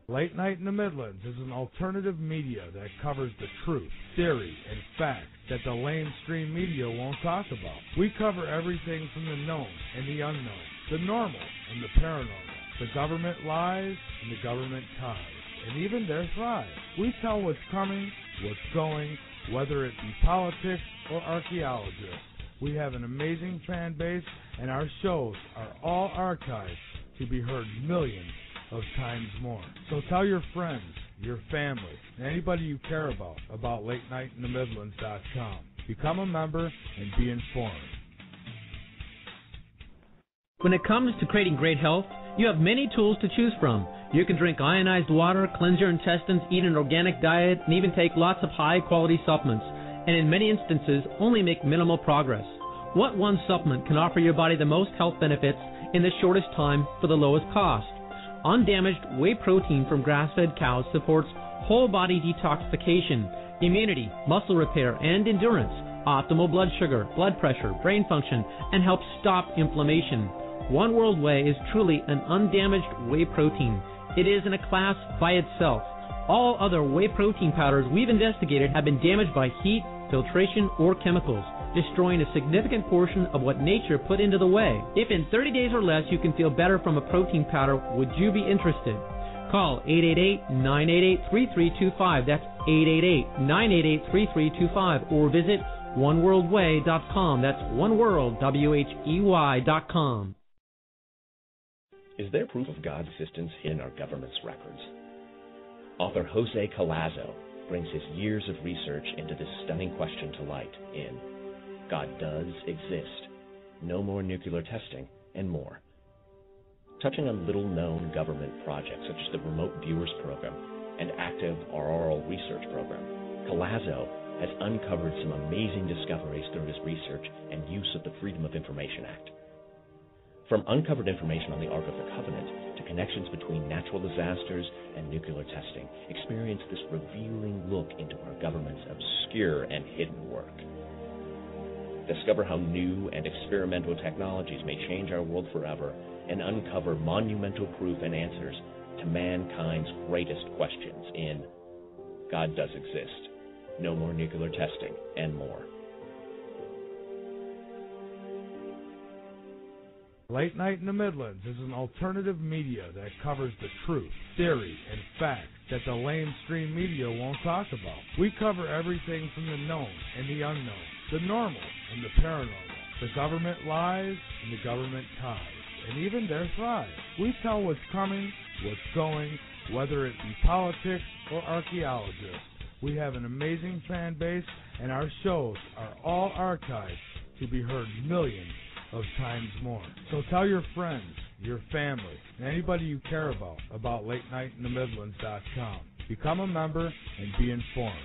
Late Night in the Midlands is an alternative media that covers the truth, theory, and facts that the mainstream media won't talk about. We cover everything from the known and the unknown, the normal and the paranormal, the government lies and the government ties, and even their thrive. We tell what's coming, what's going, whether it be politics or archaeologists. We have an amazing fan base, and our shows are all archived to be heard millions of times more. So tell your friends, your family, and anybody you care about LateNightInTheMidlands.com. Become a member and be informed. When it comes to creating great health, you have many tools to choose from. You can drink ionized water, cleanse your intestines, eat an organic diet, and even take lots of high-quality supplements, and in many instances, only make minimal progress. What one supplement can offer your body the most health benefits in the shortest time for the lowest cost? Undamaged whey protein from grass-fed cows supports whole-body detoxification, immunity, muscle repair, and endurance, optimal blood sugar, blood pressure, brain function, and helps stop inflammation. One World Whey is truly an undamaged whey protein. It is in a class by itself. All other whey protein powders we've investigated have been damaged by heat, filtration, or chemicals, destroying a significant portion of what nature put into the whey. If in 30 days or less you can feel better from a protein powder, would you be interested? Call 888-988-3325. That's 888-988-3325. Or visit oneworldwhey.com. That's oneworld.com. Is there proof of God's existence in our government's records? Author Jose Collazo brings his years of research into this stunning question to light in God Does Exist, No More Nuclear Testing, and more. Touching on little-known government projects such as the Remote Viewers Program and Active Auroral Research Program, Collazo has uncovered some amazing discoveries through his research and use of the Freedom of Information Act. From uncovered information on the Ark of the Covenant to connections between natural disasters and nuclear testing, experience this revealing look into our government's obscure and hidden work. Discover how new and experimental technologies may change our world forever and uncover monumental proof and answers to mankind's greatest questions in God Does Exist, No More Nuclear Testing, and more. Late Night in the Midlands is an alternative media that covers the truth, theory, and facts that the lamestream media won't talk about. We cover everything from the known and the unknown, the normal and the paranormal, the government lies and the government ties, and even their thrive. We tell what's coming, what's going, whether it be politics or archaeologists. We have an amazing fan base, and our shows are all archived to be heard millions of times more. So tell your friends, your family, and anybody you care about LateNightInTheMidlands.com. Become a member and be informed.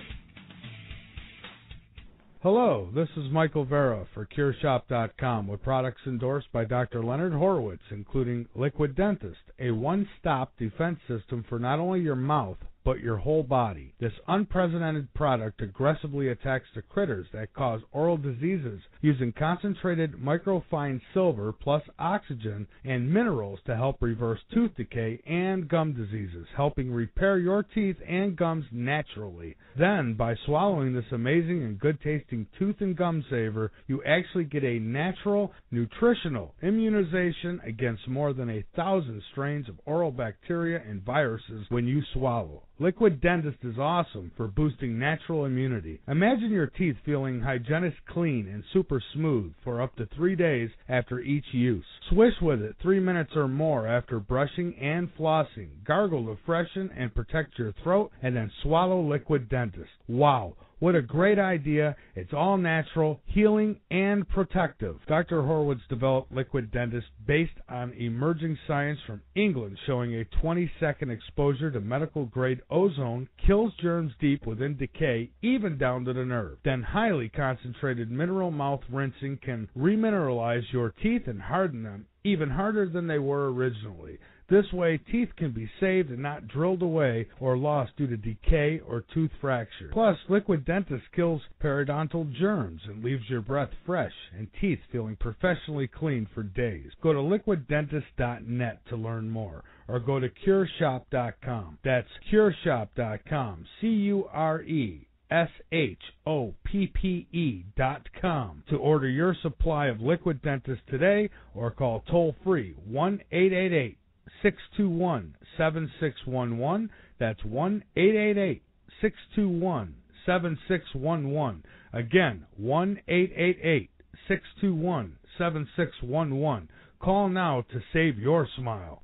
Hello, this is Michael Vera for CureShop.com with products endorsed by Dr. Leonard Horowitz, including Liquid Dentist, a one-stop defense system for not only your mouth, but your whole body. This unprecedented product aggressively attacks the critters that cause oral diseases using concentrated microfine silver plus oxygen and minerals to help reverse tooth decay and gum diseases, helping repair your teeth and gums naturally. Then, by swallowing this amazing and good-tasting tooth and gum saver, you actually get a natural, nutritional immunization against more than 1,000 strains of oral bacteria and viruses when you swallow. Liquid Dentist is awesome for boosting natural immunity. Imagine your teeth feeling hygienic clean and super smooth for up to 3 days after each use. Swish with it 3 minutes or more after brushing and flossing. Gargle to freshen and protect your throat, and then swallow Liquid Dentist. Wow! What a great idea. It's all natural, healing, and protective. Dr. Horowitz developed Liquid Dentist based on emerging science from England showing a 20-second exposure to medical-grade ozone kills germs deep within decay, even down to the nerve. Then highly concentrated mineral mouth rinsing can remineralize your teeth and harden them, even harder than they were originally. This way, teeth can be saved and not drilled away or lost due to decay or tooth fracture. Plus, Liquid Dentist kills periodontal germs and leaves your breath fresh and teeth feeling professionally clean for days. Go to liquiddentist.net to learn more, or go to CureShop.com. That's CureShop.com. CureShoppe.com to order your supply of Liquid Dentist today, or call toll-free 1-888-621-7611. That's 1-888-621-7611. Again, 1-888-621-7611. 888-621-7611. Call now to save your smile.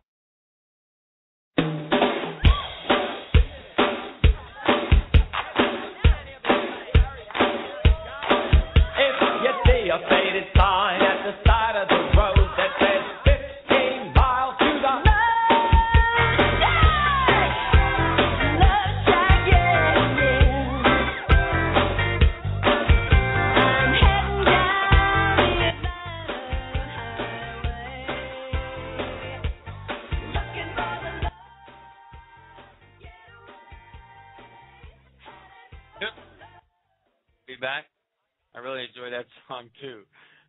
A faded sign at the side of the road that says 15 miles to the love shack, yeah, yeah. I'm heading down the Atlanta highway, looking for the love, Yep. Be back. I really enjoy that song too.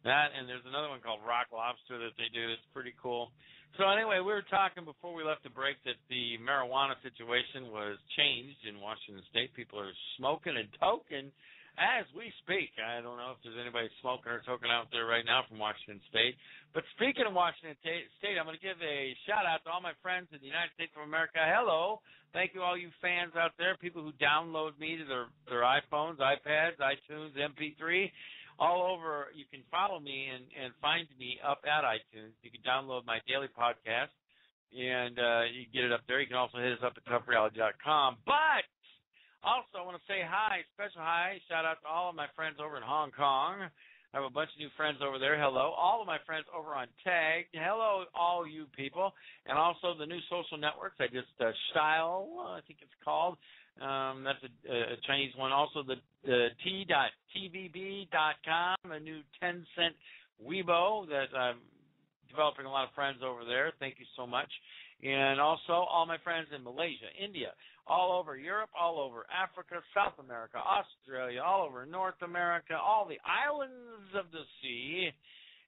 That, and there's another one called Rock Lobster that they do. It's pretty cool. So anyway, we were talking before we left the break that the marijuana situation was changed in Washington State. People are smoking and toking as we speak. I don't know if there's anybody smoking or toking out there right now from Washington State. But speaking of Washington State, I'm going to give a shout-out to all my friends in the United States of America. Hello. Thank you, all you fans out there, people who download me to their iPhones, iPads, iTunes, MP3, all over. You can follow me and find me up at iTunes. You can download my daily podcast, and you can get it up there. You can also hit us up at toughreality.com. But also, I want to say hi, special hi, shout-out to all of my friends over in Hong Kong. I have a bunch of new friends over there. Hello. All of my friends over on Tag. Hello, all you people. And also the new social networks. I just, Style, I think it's called. That's a Chinese one. Also the t.tvb.com, a new 10-cent Weibo that I'm developing a lot of friends over there. Thank you so much. And also all my friends in Malaysia, India, all over Europe, all over Africa, South America, Australia, all over North America, all the islands of the sea,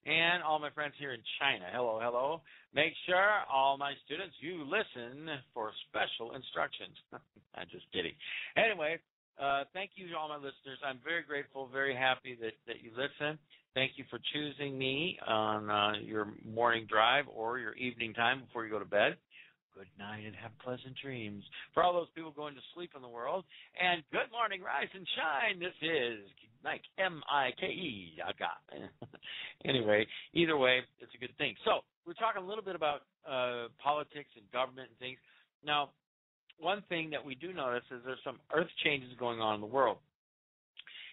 and all my friends here in China. Hello, hello. Make sure, all my students, you listen for special instructions. I'm just kidding. Anyway, thank you to all my listeners. I'm very grateful, very happy that you listen. Thank you for choosing me on your morning drive or your evening time before you go to bed. Good night and have pleasant dreams. For all those people going to sleep in the world. And good morning, rise and shine. This is Mike, M-I-K-E.com. Anyway, either way, it's a good thing. So we're talking a little bit about politics and government and things. Now, one thing that we do notice is there's some earth changes going on in the world.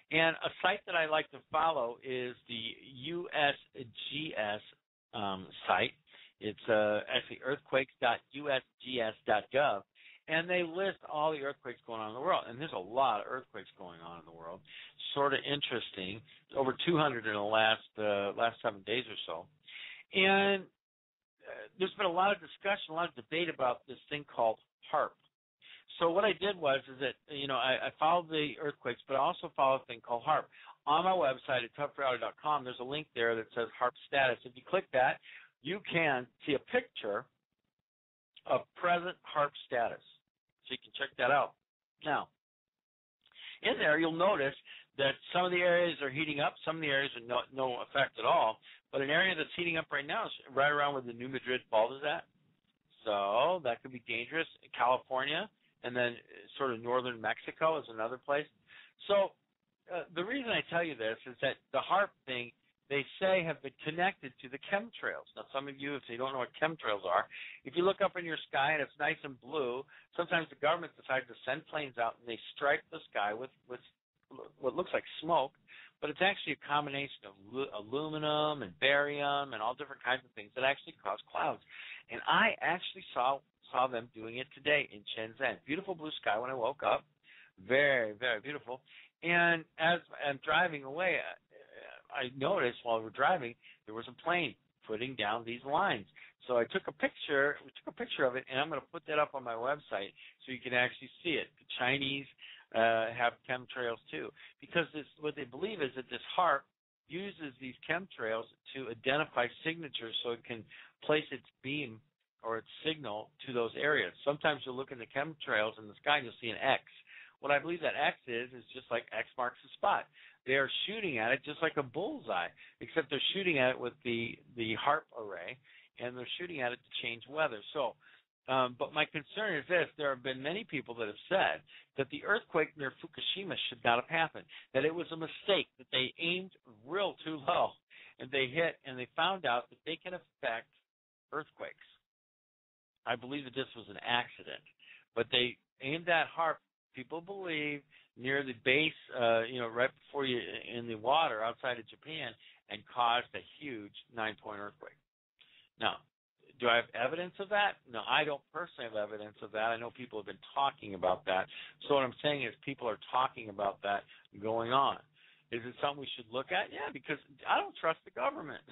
And a site that I like to follow is the USGS site. It's actually earthquakes.usgs.gov, and they list all the earthquakes going on in the world. And there's a lot of earthquakes going on in the world. Sort of interesting. Over 200 in the last 7 days or so. And there's been a lot of discussion, a lot of debate about this thing called HAARP. So what I did was that, I followed the earthquakes, but I also followed a thing called HAARP. On my website at toughreality.com, there's a link there that says HAARP status. If you click that, you can see a picture of present HAARP status. So you can check that out. Now, in there, you'll notice that some of the areas are heating up, some of the areas are no effect at all. But an area that's heating up right now is right around where the New Madrid fault is at. So that could be dangerous. California, and then sort of northern Mexico is another place. So the reason I tell you this is that the HAARP thing, they say, have been connected to the chemtrails. Now, some of you, if you don't know what chemtrails are, if you look up in your sky and it's nice and blue, sometimes the government decides to send planes out and they stripe the sky with what looks like smoke, but it's actually a combination of aluminum and barium and all different kinds of things that actually cause clouds. And I actually saw them doing it today in Shenzhen. Beautiful blue sky when I woke up. Very, very beautiful. And as I'm driving away, I noticed while we're driving, there was a plane putting down these lines. So we took a picture of it, and I'm going to put that up on my website so you can actually see it. The Chinese have chemtrails too, because what they believe is that this HAARP uses these chemtrails to identify signatures so it can place its beam or its signal to those areas. Sometimes you'll look in the chemtrails in the sky and you'll see an X. What I believe that X is just like X marks the spot. They are shooting at it just like a bullseye, except they're shooting at it with the HAARP array, and they're shooting at it to change weather. So But my concern is this: there have been many people that have said that the earthquake near Fukushima should not have happened, that it was a mistake, that they aimed real too low, and they hit, and they found out that they can affect earthquakes. I believe that this was an accident, but they aimed that hard. People believe near the base, right before you in the water outside of Japan, and caused a huge 9-point earthquake. Now, do I have evidence of that? No, I don't personally have evidence of that. I know people have been talking about that. So what I'm saying is people are talking about that going on. Is it something we should look at? Yeah, because I don't trust the government.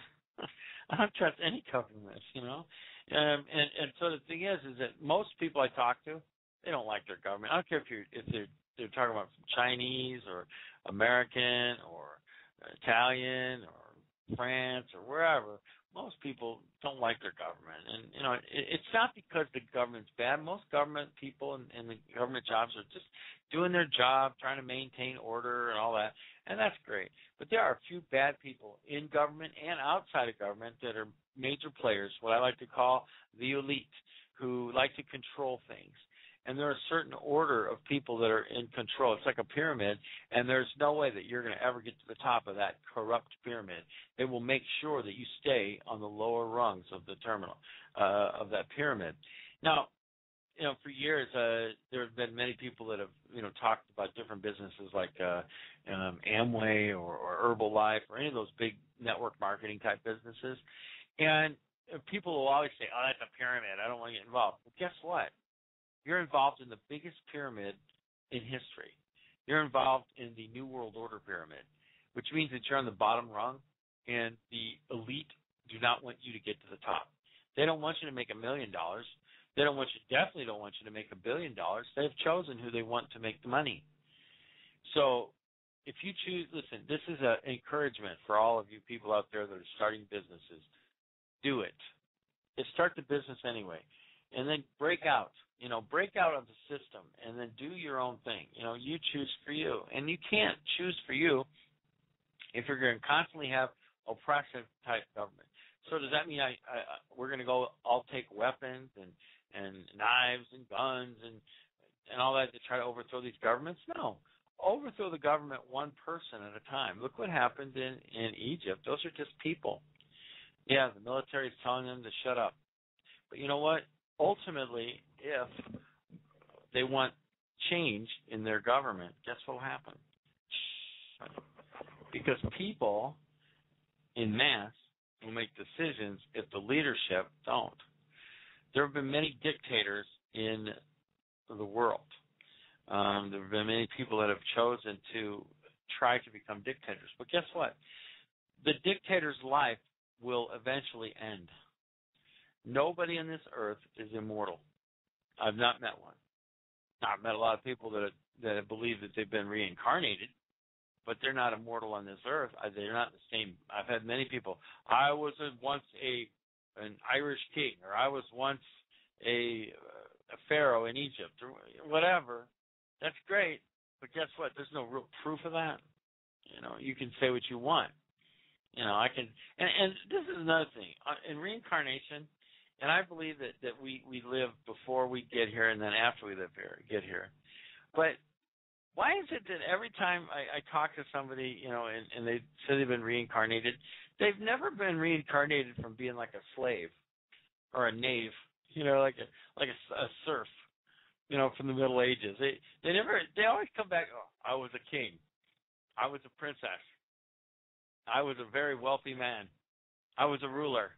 I don't trust any government, And so the thing is that most people I talk to, they don't like their government. I don't care if they're talking about Chinese or American or Italian or France or wherever. Most people don't like their government, and it's not because the government's bad. Most government people and the government jobs are just doing their job, trying to maintain order and all that, and that's great. But there are a few bad people in government and outside of government that are major players, what I like to call the elite, who like to control things. And there are a certain order of people that are in control. It's like a pyramid, and there's no way that you're going to ever get to the top of that corrupt pyramid. They will make sure that you stay on the lower rungs of the terminal, of that pyramid. Now, for years, there have been many people that have, talked about different businesses like Amway or Herbalife or any of those big network marketing type businesses. And people will always say, oh, that's a pyramid. I don't want to get involved. Well, guess what? You're involved in the biggest pyramid in history. You're involved in the New World Order pyramid, which means that you're on the bottom rung, and the elite do not want you to get to the top. They don't want you to make $1 million. They definitely don't want you to make $1 billion. They've chosen who they want to make the money. So if you choose, listen, this is an encouragement for all of you people out there that are starting businesses. Do it. Just start the business anyway, and then break out of the system, and then do your own thing. You choose for you, and you can't choose for you if you're going to constantly have oppressive type government. So does that mean we're going to go all take weapons and knives and guns and all that to try to overthrow these governments? No. Overthrow the government one person at a time. Look what happened in Egypt. Those are just people. Yeah, the military is telling them to shut up. But you know what? Ultimately, if they want change in their government, guess what will happen? Because people in mass will make decisions if the leadership don't. There have been many dictators in the world. There have been many people that have chosen to try to become dictators. But guess what? The dictator's life will eventually end. Nobody on this earth is immortal. I've not met one. I've met a lot of people that have believed that they've been reincarnated, but they're not immortal on this earth. They're not the same. I've had many people. I was once an Irish king, or I was once a pharaoh in Egypt, or whatever. That's great, but guess what? There's no real proof of that. You can say what you want. I can, and this is another thing. In reincarnation, and I believe that we live before we get here and then after we get here. But why is it that every time I talk to somebody, and they say they've been reincarnated, they've never been reincarnated from being like a slave or a knave, like a serf, from the Middle Ages. They always come back, oh, I was a king. I was a princess. I was a very wealthy man. I was a ruler.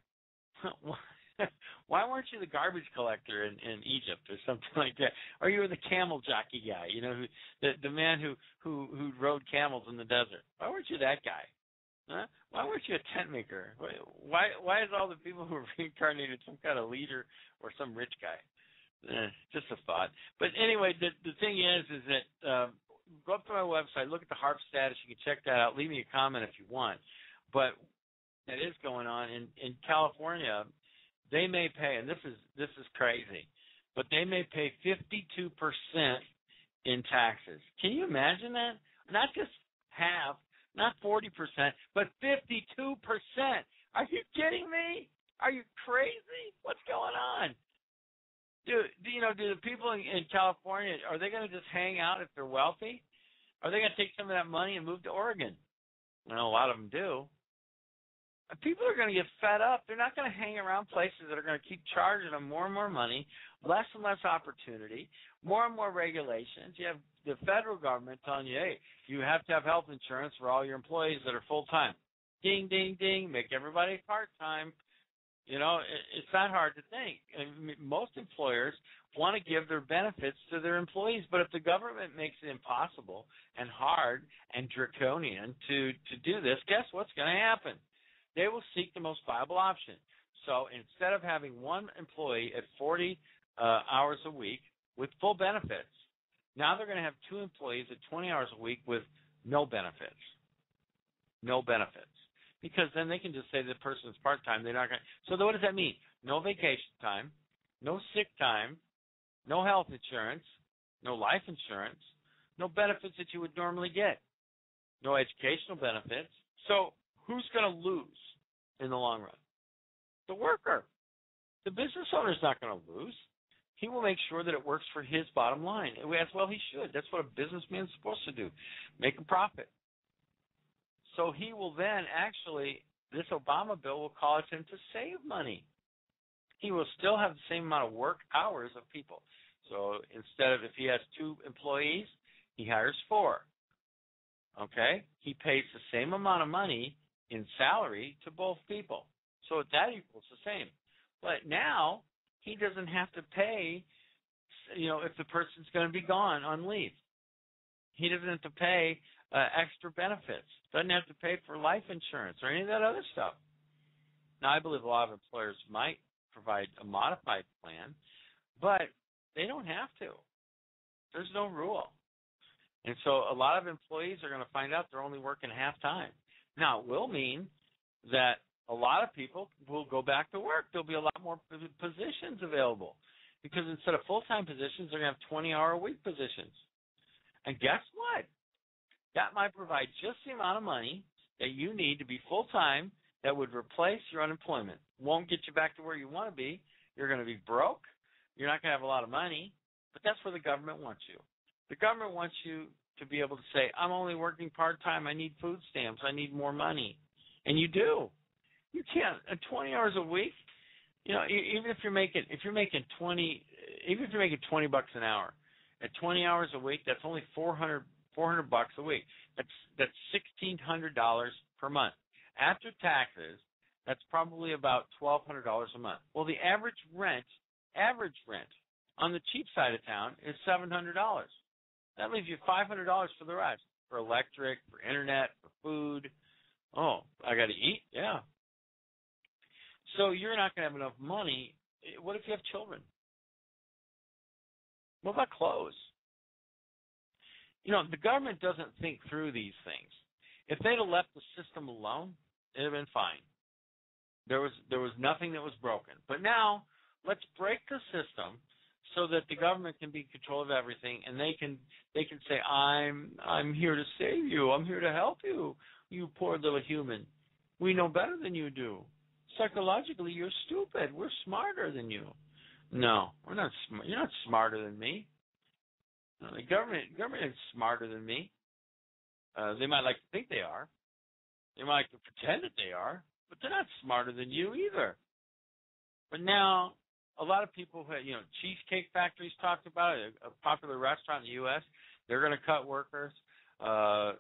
Why weren't you the garbage collector in Egypt or something like that? Or you were the camel jockey guy, the man who rode camels in the desert. Why weren't you that guy? Huh? Why weren't you a tent maker? Why is all the people who are reincarnated some kind of leader or some rich guy? Just a thought. But anyway, the thing is that go up to my website, look at the HARP status. You can check that out. Leave me a comment if you want. But that is going on in California. They may pay, and this is crazy, but they may pay 52% in taxes. Can you imagine that? Not just half, not 40%, but 52%. Are you kidding me? Are you crazy? What's going on? Do the people in California, are they going to just hang out if they're wealthy? Are they going to take some of that money and move to Oregon? Well, a lot of them do. People are going to get fed up. They're not going to hang around places that are going to keep charging them more and more money, less and less opportunity, more and more regulations. You have the federal government telling you, hey, you have to have health insurance for all your employees that are full-time. Ding, ding, ding, make everybody part-time. It's not hard to think. Most employers want to give their benefits to their employees, but if the government makes it impossible and hard and draconian to do this, guess what's going to happen? They will seek the most viable option. So instead of having one employee at 40 hours a week with full benefits, now they're going to have two employees at 20 hours a week with no benefits. No benefits. Because then they can just say the person's part-time. They're not going to. So what does that mean? No vacation time, no sick time, no health insurance, no life insurance, no benefits that you would normally get, no educational benefits. So who's going to lose in the long run? The worker. The business owner's not going to lose. He will make sure that it works for his bottom line. As well he should. That's what a businessman's supposed to do, make a profit. So he will then actually, this Obama bill will cause him to save money. He will still have the same amount of work hours of people. So instead of, if he has 2 employees, he hires 4. Okay? He pays the same amount of money in salary to both people. So that equals the same. But now he doesn't have to pay, if the person's going to be gone on leave. He doesn't have to pay extra benefits. Doesn't have to pay for life insurance or any of that other stuff. Now, I believe a lot of employers might provide a modified plan, but they don't have to. There's no rule. And so a lot of employees are going to find out they're only working half-time. Now, it will mean that a lot of people will go back to work. There'll be a lot more positions available because instead of full-time positions, they're going to have 20-hour-a-week positions. And guess what? That might provide just the amount of money that you need to be full-time that would replace your unemployment. Won't get you back to where you want to be. You're going to be broke. You're not going to have a lot of money, but that's where the government wants you. The government wants you to be able to say, I'm only working part-time. I need food stamps. I need more money. And you do. You can't. 20 hours a week, even if you're making $20 an hour, at 20 hours a week, that's only $400 a week. That's $1,600 per month. After taxes, that's probably about $1,200 a month. Well, the average rent on the cheap side of town is $700. That leaves you $500 for the rest, for electric, for internet, for food. Oh, I got to eat? Yeah. So you're not going to have enough money. What if you have children? What about clothes? The government doesn't think through these things. If they'd have left the system alone, it would have been fine. There was nothing that was broken. But now, let's break the system so that the government can be in control of everything, and they can say, I'm here to save you. I'm here to help you, you poor little human. We know better than you do. Psychologically, you're stupid. We're smarter than you. No, we're not. You're not smarter than me. No, the government is smarter than me. They might like to think they are. They might like to pretend that they are, but they're not smarter than you either. But now, a lot of people who, Cheesecake Factory's talked about it, a popular restaurant in the U.S., they're going to cut workers. A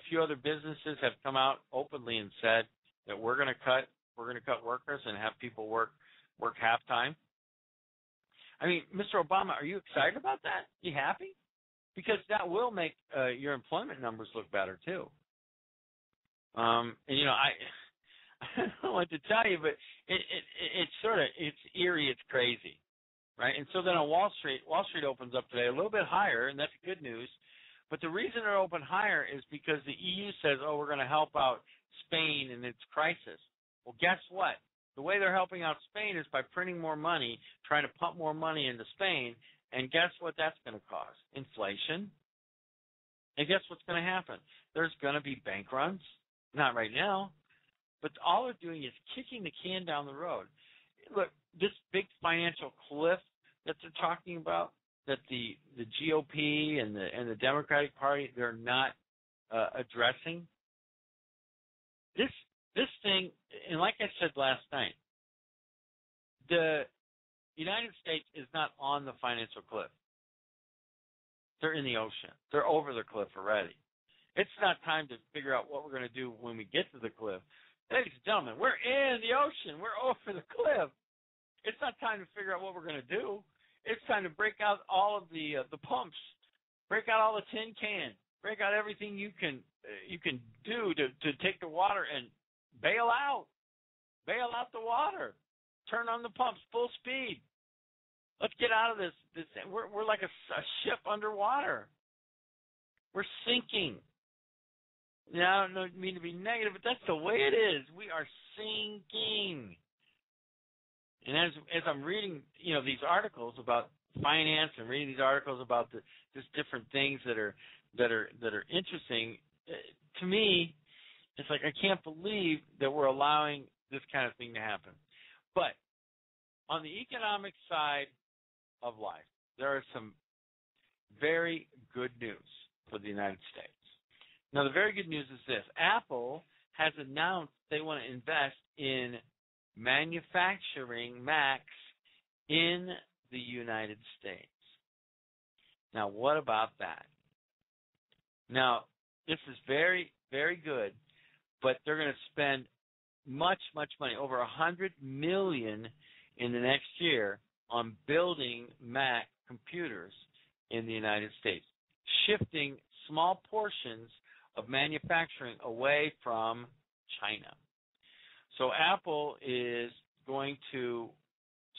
few other businesses have come out openly and said that we're going to cut workers and have people work half-time. I mean, Mr. Obama, are you excited about that? You happy? Because that will make your employment numbers look better, too. I don't know what to tell you, but it's eerie, it's crazy, right? And so then on Wall Street opens up today a little bit higher, and that's good news. But the reason it opened higher is because the EU says, we're going to help out Spain in its crisis. Well, guess what? The way they're helping out Spain is by printing more money, trying to pump more money into Spain, and guess what that's going to cause? Inflation. And guess what's going to happen? There's going to be bank runs. Not right now, but all they're doing is kicking the can down the road. Look, this big financial cliff that they're talking about, that the GOP and the Democratic Party, they're not addressing? This thing, and like I said last night, the United States is not on the financial cliff. They're in the ocean. They're over the cliff already. It's not time to figure out what we're going to do when we get to the cliff. Ladies and gentlemen, we're in the ocean. We're over the cliff. It's not time to figure out what we're going to do. It's time to break out all of the pumps, break out all the tin cans, break out everything you can do to take the water and bail out the water, turn on the pumps full speed. Let's get out of this. We're like a ship underwater. We're sinking. Now, I don't mean to be negative, but that's the way it is. We are sinking. And as I'm reading, these articles about finance and reading these articles about just different things that are interesting, to me, it's like I can't believe that we're allowing this kind of thing to happen. But on the economic side of life, there are some very good news for the United States. Now, the very good news is this. Apple has announced they want to invest in manufacturing Macs in the United States. Now, what about that? Now, this is very, very good, but they're going to spend much, much money, over $100 million in the next year on building Mac computers in the United States, shifting small portions of manufacturing away from China. So Apple is going to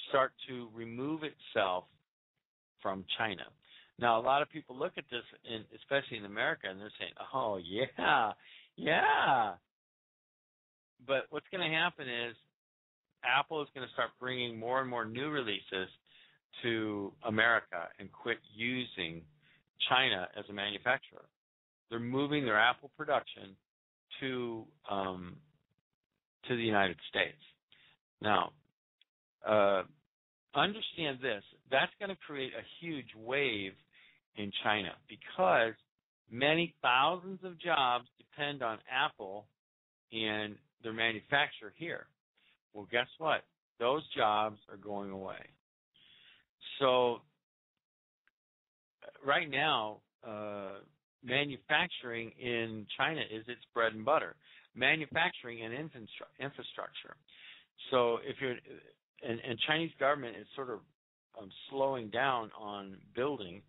start to remove itself from China. Now, a lot of people look at this, especially in America, and they're saying, oh, yeah. But what's going to happen is Apple is going to start bringing more and more new releases to America and quit using China as a manufacturer. They're moving their Apple production to the United States. Now, understand this. That's going to create a huge wave in China because many thousands of jobs depend on Apple and their manufacture here. Well, guess what? Those jobs are going away. So right now, manufacturing in China is its bread and butter. Manufacturing and infrastructure. So if you're, and Chinese government is sort of slowing down on building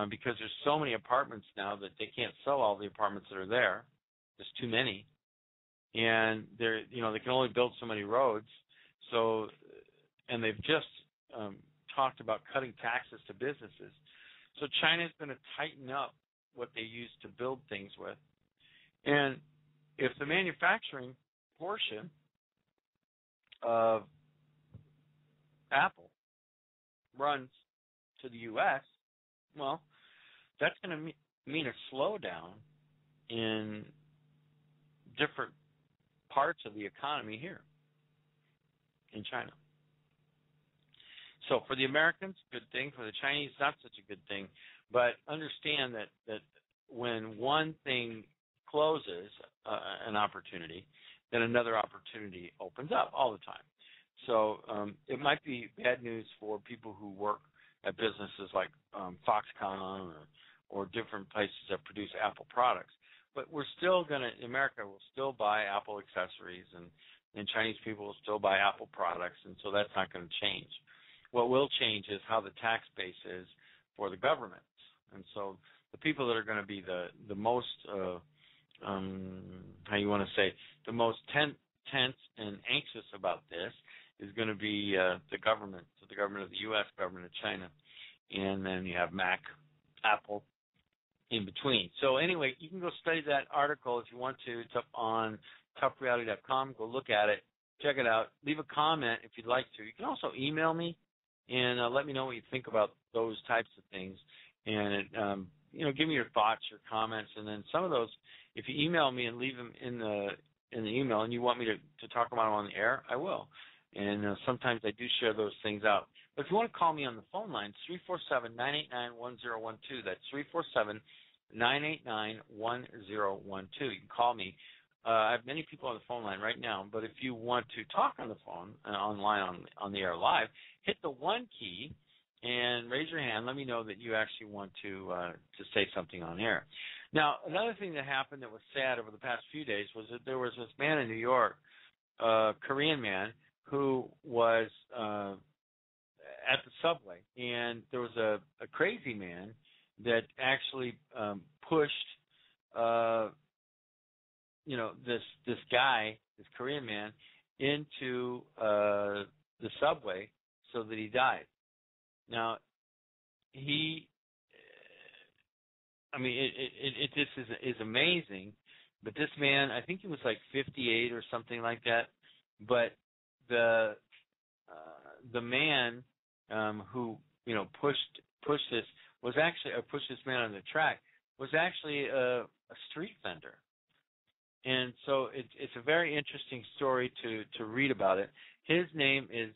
because there's so many apartments now that they can't sell all the apartments that are there. There's too many, and they can only build so many roads. So, and they've just talked about cutting taxes to businesses. So China is going to tighten up what they use to build things with, and if the manufacturing portion of Apple runs to the U.S., well, that's going to mean a slowdown in different parts of the economy here in China. So for the Americans, good thing. For the Chinese, not such a good thing. But understand that when one thing closes an opportunity, then another opportunity opens up all the time. So it might be bad news for people who work at businesses like Foxconn or different places that produce Apple products. But we're still going to, America will still buy Apple accessories, and Chinese people will still buy Apple products, and so that's not going to change. What will change is how the tax base is for the government. And so the people that are going to be the most, how you want to say, the most tense and anxious about this is going to be the government, so the government of the U.S., government of China, and then you have Mac, Apple, in between. So anyway, you can go study that article if you want to. It's up on toughreality.com. Go look at it. Check it out. Leave a comment if you'd like to. You can also email me and let me know what you think about those types of things. And, give me your thoughts, your comments. And then some of those, if you email me and leave them in the email and you want me to talk about them on the air, I will. And sometimes I do share those things out. But if you want to call me on the phone line, it's 347-989-1012. That's 347-989-1012. You can call me. I have many people on the phone line right now, but if you want to talk on the phone, online, on the air live, hit the 1 key and raise your hand. Let me know that you actually want to say something on air. Now, another thing that happened that was sad over the past few days was that there was this man in New York, a Korean man, who was at the subway, and there was a crazy man that actually pushed this guy, this Korean man, into the subway so that he died. Now, it just is amazing, but this man, I think he was like 58 or something like that, but the man who pushed this was actually, or pushed this man on the track, was actually a street vendor. And so it's a very interesting story to read about it. His name is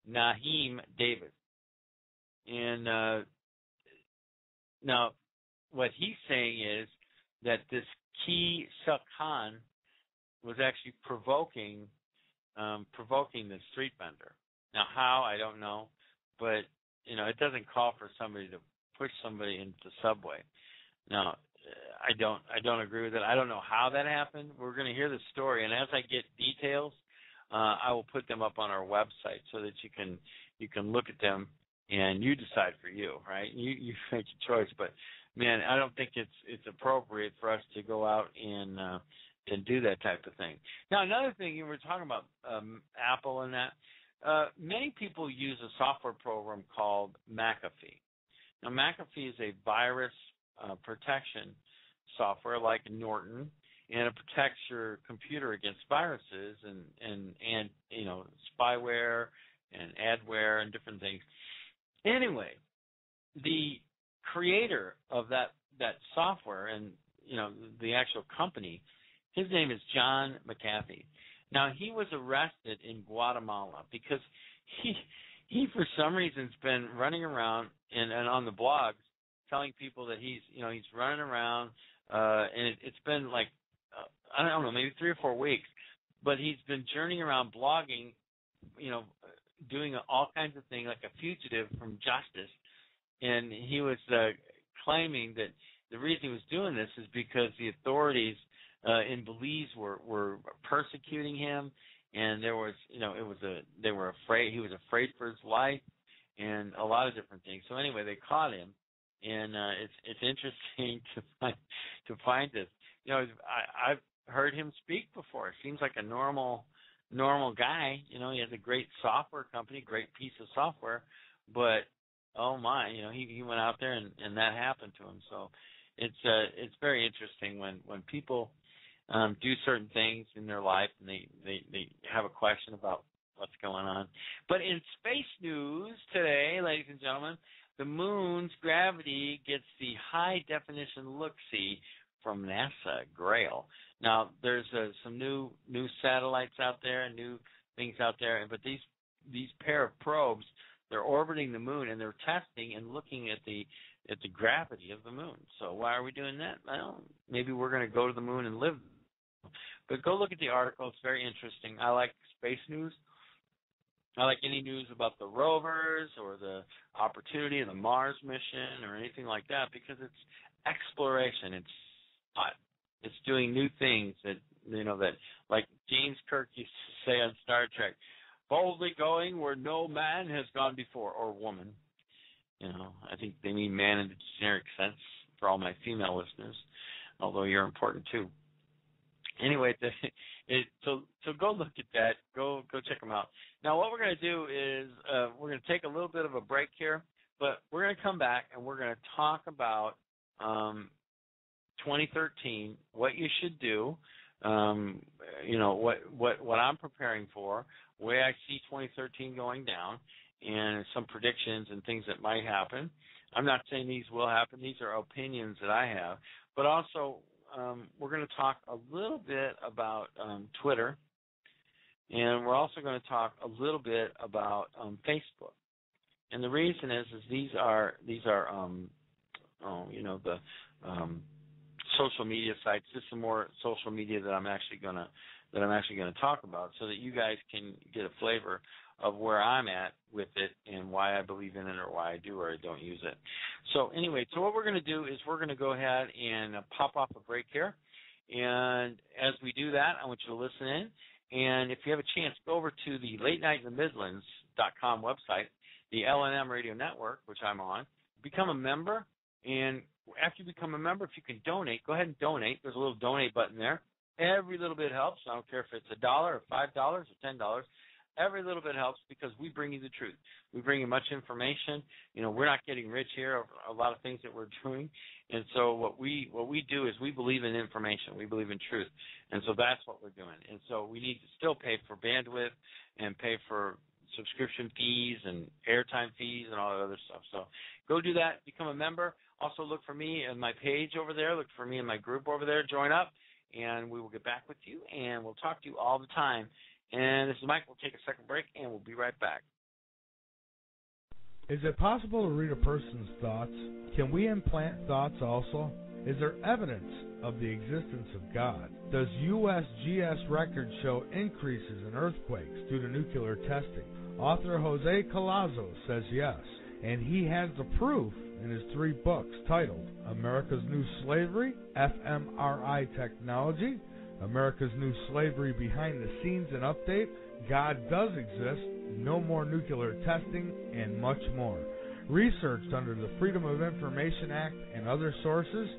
Naheem David. And now what he's saying is that this Ki Suk Han was actually provoking the street vendor. Now how, I don't know, but it doesn't call for somebody to push somebody into the subway. Now, I don't agree with it. I don't know how that happened. We're going to hear the story, and as I get details, I will put them up on our website so that you can look at them and you decide for you, right? You make your choice. But man, I don't think it's appropriate for us to go out and do that type of thing. Now, another thing, you were talking about Apple and that. Many people use a software program called McAfee. Now, McAfee is a virus protection software like Norton, and it protects your computer against viruses and spyware and adware and different things. Anyway, the creator of that software and the actual company, his name is John McAfee. Now, he was arrested in Guatemala because he for some reason has been running around and on the blogs telling people that he's running around, and it's been like I don't know, maybe 3 or 4 weeks, but he's been journeying around blogging, doing all kinds of things like a fugitive from justice, and he was claiming that the reason he was doing this is because the authorities in Belize were persecuting him, and there was they were afraid, he was afraid for his life, and a lot of different things. So anyway, they caught him, and it's interesting to find this. I've heard him speak before. Seems like a normal guy. He has a great software company, great piece of software, but oh my, he went out there and that happened to him. So it's very interesting when people do certain things in their life and they have a question about what's going on. But in space news today, ladies and gentlemen, the moon's gravity gets the high-definition look-see from NASA Grail. Now, there's some new satellites out there and new things out there, but these pair of probes, they're orbiting the moon and they're testing and looking at the gravity of the moon. So why are we doing that? Well, maybe we're going to go to the moon and live. But go look at the article. It's very interesting. I like space news. I like any news about the rovers or the opportunity of the Mars mission or anything like that because it's exploration. It's doing new things that like James Kirk used to say on Star Trek, boldly going where no man has gone before, or woman. I think they mean man in the generic sense for all my female listeners, although you're important too. Anyway, so go look at that. Go check them out. Now, what we're going to do is we're going to take a little bit of a break here, but we're going to come back and we're going to talk about 2013, what you should do, what I'm preparing for, the way I see 2013 going down, and some predictions and things that might happen. I'm not saying these will happen. These are opinions that I have. But also, we're going to talk a little bit about Twitter, And we're also going to talk a little bit about Facebook. And the reason is these are the social media sites. This is more social media that I'm actually going to talk about, so that you guys can get a flavor of where I'm at with it and why I believe in it or why I do or I don't use it. So anyway, so what we're going to do is we're going to go ahead and pop off a break here. And as we do that, I want you to listen in. And if you have a chance, go over to the LateNightInTheMidlands.com website, the LNM Radio Network, which I'm on. Become a member. And after you become a member, if you can donate, go ahead and donate. There's a little donate button there. Every little bit helps. I don't care if it's $1 or $5 or $10. Every little bit helps, because we bring you the truth. We bring you much information. We're not getting rich here over a lot of things that we're doing. And so what we do is we believe in information. We believe in truth. And so that's what we're doing. And so we need to still pay for bandwidth and pay for subscription fees and airtime fees and all that other stuff. So go do that. Become a member. Also look for me and my page over there. Look for me and my group over there. Join up, and we will get back with you, and we'll talk to you all the time. And this is Mike. We'll take a second break, and we'll be right back. Is it possible to read a person's thoughts? Can we implant thoughts also? Is there evidence of the existence of God? Does USGS records show increases in earthquakes due to nuclear testing? Author Jose Collazo says yes, and he has the proof in his 3 books titled America's New Slavery, fMRI Technology, America's New Slavery Behind the Scenes and Update, God Does Exist, No More Nuclear Testing, and much more. Researched under the Freedom of Information Act and other sources,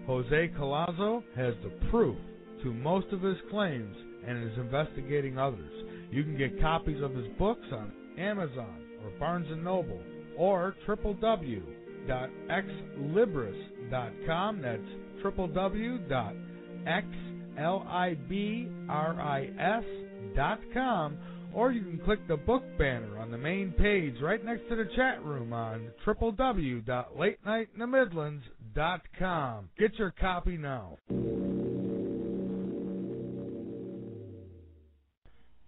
Jose Collazo has the proof to most of his claims and is investigating others. You can get copies of his books on Amazon or Barnes & Noble or www.xlibris.com. That's www.xlibris.com, or you can click the book banner on the main page right next to the chat room on www.latenightinthemidlands.com. Get your copy now.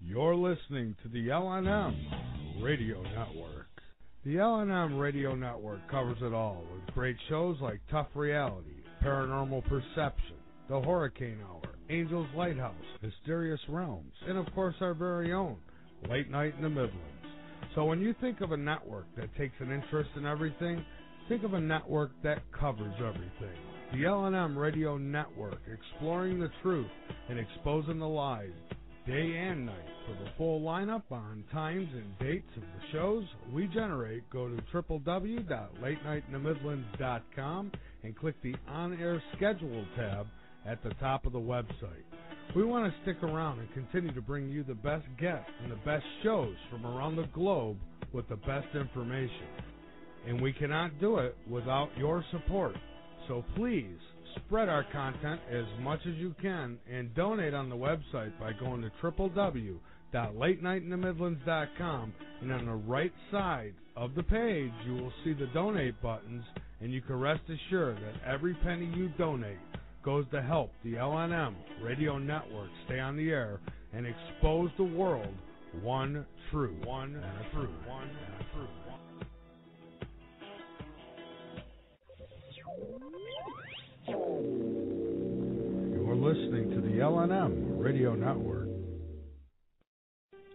You're listening to the LNM Radio Network. The LNM Radio Network covers it all with great shows like Tough Reality, Paranormal Perception, The Hurricane Hour, Angel's Lighthouse, Mysterious Realms, and of course our very own Late Night in the Midlands. So when you think of a network that takes an interest in everything, think of a network that covers everything. The LNM Radio Network, exploring the truth and exposing the lies day and night. For the full lineup on times and dates of the shows we generate, go to www.latenightinthemidlands.com and click the On-Air Schedule tab at the top of the website. We want to stick around and continue to bring you the best guests and the best shows from around the globe with the best information. And we cannot do it without your support. So please spread our content as much as you can and donate on the website by going to www.latenightinthemidlands.com, and on the right side of the page you will see the donate buttons, and you can rest assured that every penny you donate goes to help the LNM Radio Network stay on the air and expose the world one truth. You're listening to the LNM Radio Network.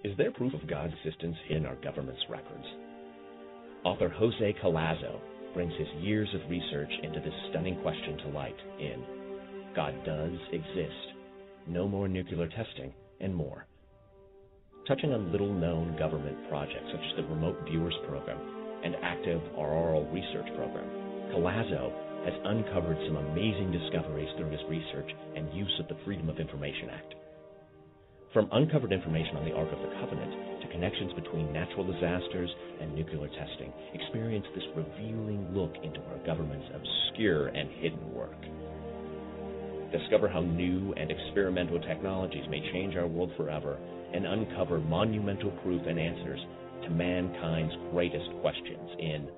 Is there proof of God's existence in our government's records? Author Jose Collazo brings his years of research into this stunning question to light in God Does Exist, No More Nuclear Testing, and more. Touching on little-known government projects such as the Remote Viewers Program and Active Auroral Research Program, Collazo has uncovered some amazing discoveries through his research and use of the Freedom of Information Act. From uncovered information on the Ark of the Covenant to connections between natural disasters and nuclear testing, experience this revealing look into our government's obscure and hidden work. Discover how new and experimental technologies may change our world forever and uncover monumental proof and answers to mankind's greatest questions in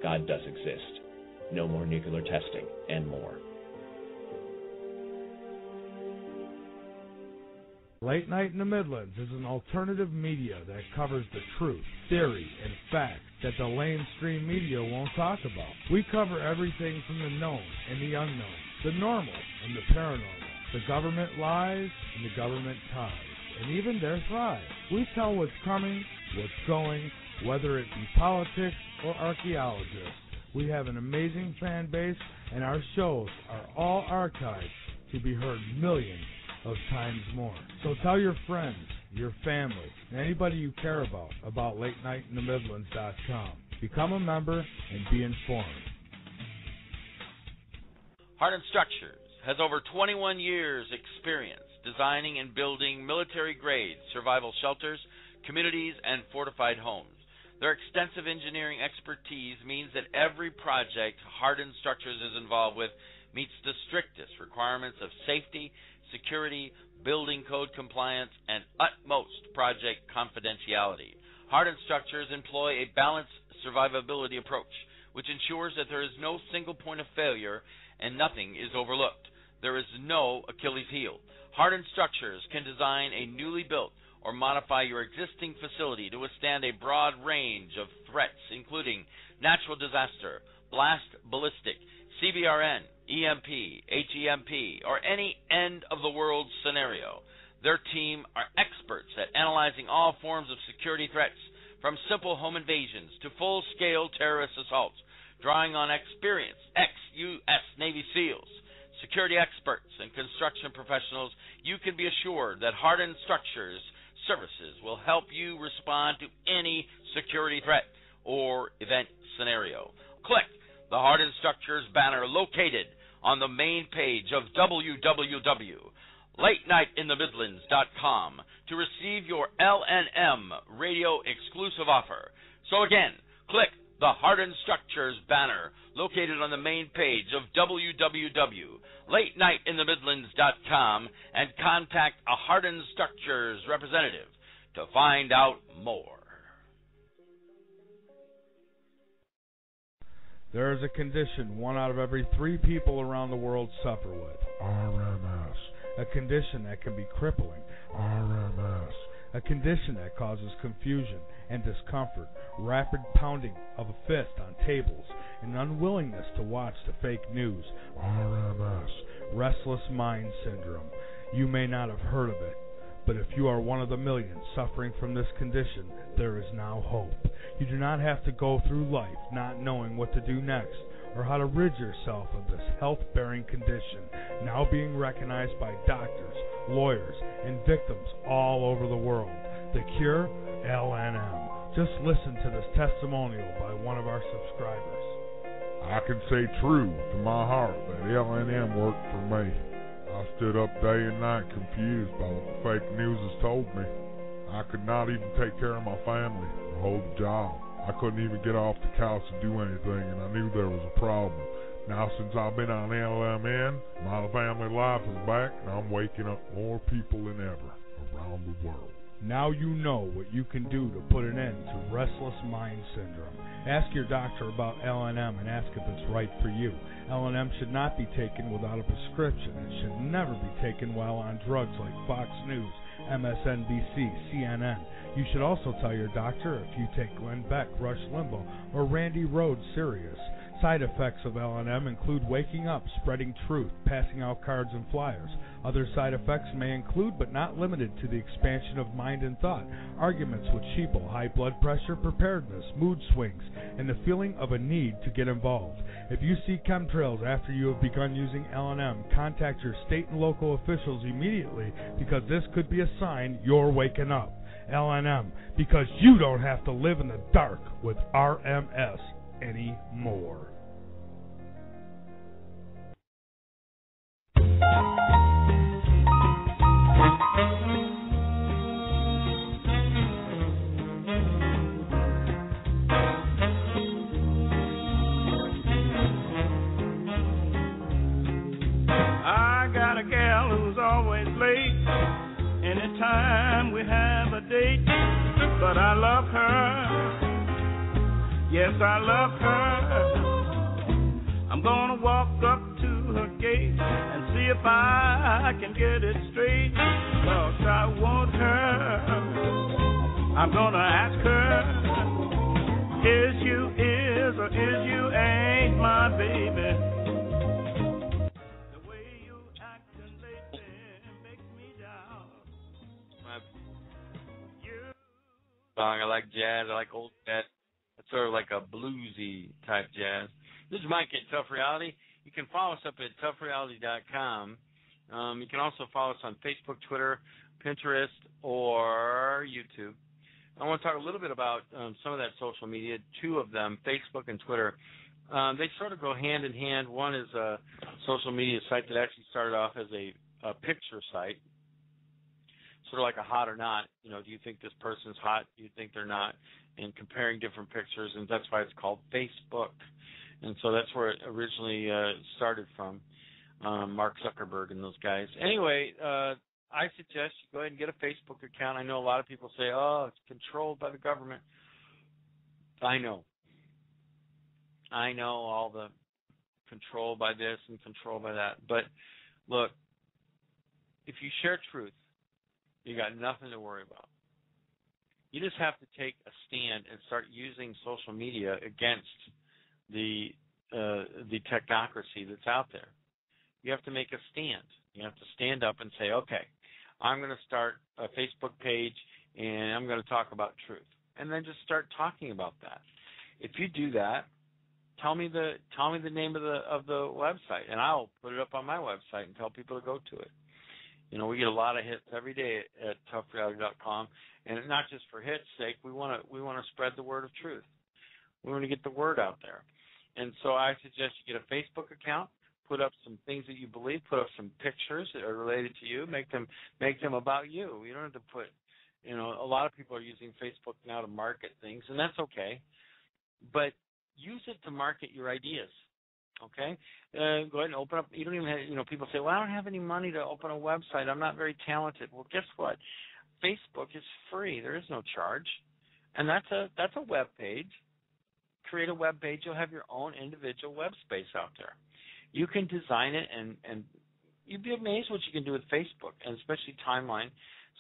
God Does Exist, No More Nuclear Testing, and more. Late Night in the Midlands is an alternative media that covers the truth, theory, and facts that the mainstream media won't talk about. We cover everything from the known and the unknown, the normal and the paranormal, the government lies and the government ties, and even their thrive. We tell what's coming, what's going, whether it be politics or archaeologists. We have an amazing fan base, and our shows are all archived to be heard millions of times more. So tell your friends, your family, and anybody you care about LateNightInTheMidlands.com. Become a member and be informed. Hardin Structures has over 21 years experience designing and building military-grade survival shelters, communities, and fortified homes. Their extensive engineering expertise means that every project Hardin Structures is involved with meets the strictest requirements of safety, security, building code compliance, and utmost project confidentiality. Hardin Structures employ a balanced survivability approach, which ensures that there is no single point of failure and nothing is overlooked. There is no Achilles heel. Hardin Structures can design a newly built or modify your existing facility to withstand a broad range of threats, including natural disaster, blast ballistic, CBRN, EMP, HEMP, or any end-of-the-world scenario. Their team are experts at analyzing all forms of security threats, from simple home invasions to full-scale terrorist assaults, drawing on experienced ex-U.S. Navy SEALs, security experts, and construction professionals. You can be assured that Hardin Structures services will help you respond to any security threat or event scenario. Click the Hardin Structures banner located on the main page of www.LateNightInTheMidlands.com to receive your LNM radio exclusive offer. So again, click the Hardin Structures banner located on the main page of www.LateNightInTheMidlands.com and contact a Hardin Structures representative to find out more. There is a condition 1 out of every 3 people around the world suffer with. RMS. A condition that can be crippling. RMS. A condition that causes confusion and discomfort, rapid pounding of a fist on tables, and unwillingness to watch the fake news. RMS. Restless mind syndrome. You may not have heard of it, but if you are one of the millions suffering from this condition, there is now hope. You do not have to go through life not knowing what to do next or how to rid yourself of this health-bearing condition, now being recognized by doctors, lawyers, and victims all over the world. The cure? LNM. Just listen to this testimonial by one of our subscribers. I can say true to my heart that LNM worked for me. I stood up day and night confused by what the fake news has told me. I could not even take care of my family or hold a job. I couldn't even get off the couch to do anything, and I knew there was a problem. Now, since I've been on LMN, my family life is back, and I'm waking up more people than ever around the world. Now you know what you can do to put an end to restless mind syndrome. Ask your doctor about LNM and ask if it's right for you. LNM should not be taken without a prescription. It should never be taken while on drugs like Fox News, MSNBC, CNN. You should also tell your doctor if you take Glenn Beck, Rush Limbaugh, or Randy Rhoads serious. Side effects of LNM include waking up, spreading truth, passing out cards and flyers. Other side effects may include, but not limited to, the expansion of mind and thought, arguments with sheeple, high blood pressure, preparedness, mood swings, and the feeling of a need to get involved. If you see chemtrails after you have begun using LNM, contact your state and local officials immediately, because this could be a sign you're waking up. LNM, because you don't have to live in the dark with RMS anymore. I got a gal who's always late anytime we have a date, but I love her. Yes, I love her. I'm gonna walk up to her gate and see if I can get it straight, 'cause I I'm gonna ask her, is you is or is you ain't my baby? The way you acting lately makes me doubt. Song. I like jazz. I like old jazz. It's sort of like a bluesy type jazz. This is Mike at Tough Reality. You can follow us up at toughreality.com. You can also follow us on Facebook, Twitter, Pinterest, or YouTube. I want to talk a little bit about some of that social media, two of them, Facebook and Twitter. They sort of go hand in hand. One is a social media site that actually started off as a picture site, sort of like a hot or not. You know, do you think this person's hot? Do you think they're not? And comparing different pictures, and that's why it's called Facebook. And so that's where it originally started from, Mark Zuckerberg and those guys. Anyway, I suggest you go ahead and get a Facebook account. I know a lot of people say, oh, it's controlled by the government. I know all the control by this and control by that. But, look, if you share truth, you got nothing to worry about. You just have to take a stand and start using social media against the technocracy that's out there. You have to make a stand. You have to stand up and say, okay, I'm going to start a Facebook page and I'm going to talk about truth. And then just start talking about that. If you do that, tell me the name of the website, and I'll put it up on my website and tell people to go to it. You know, we get a lot of hits every day at toughreality.com, and not just for hits' sake. We want to spread the word of truth. We want to get the word out there. And so I suggest you get a Facebook account, put up some things that you believe, put up some pictures that are related to you, make them about you. You don't have to put, you know, a lot of people are using Facebook now to market things, and that's okay. But use it to market your ideas, okay? Go ahead and open up. You don't even have, you know, people say, well, I don't have any money to open a website. I'm not very talented. Well, guess what? Facebook is free. There is no charge. And that's a web page. Create a web page. You'll have your own individual web space out there. You can design it, and you'd be amazed what you can do with Facebook, and especially timeline.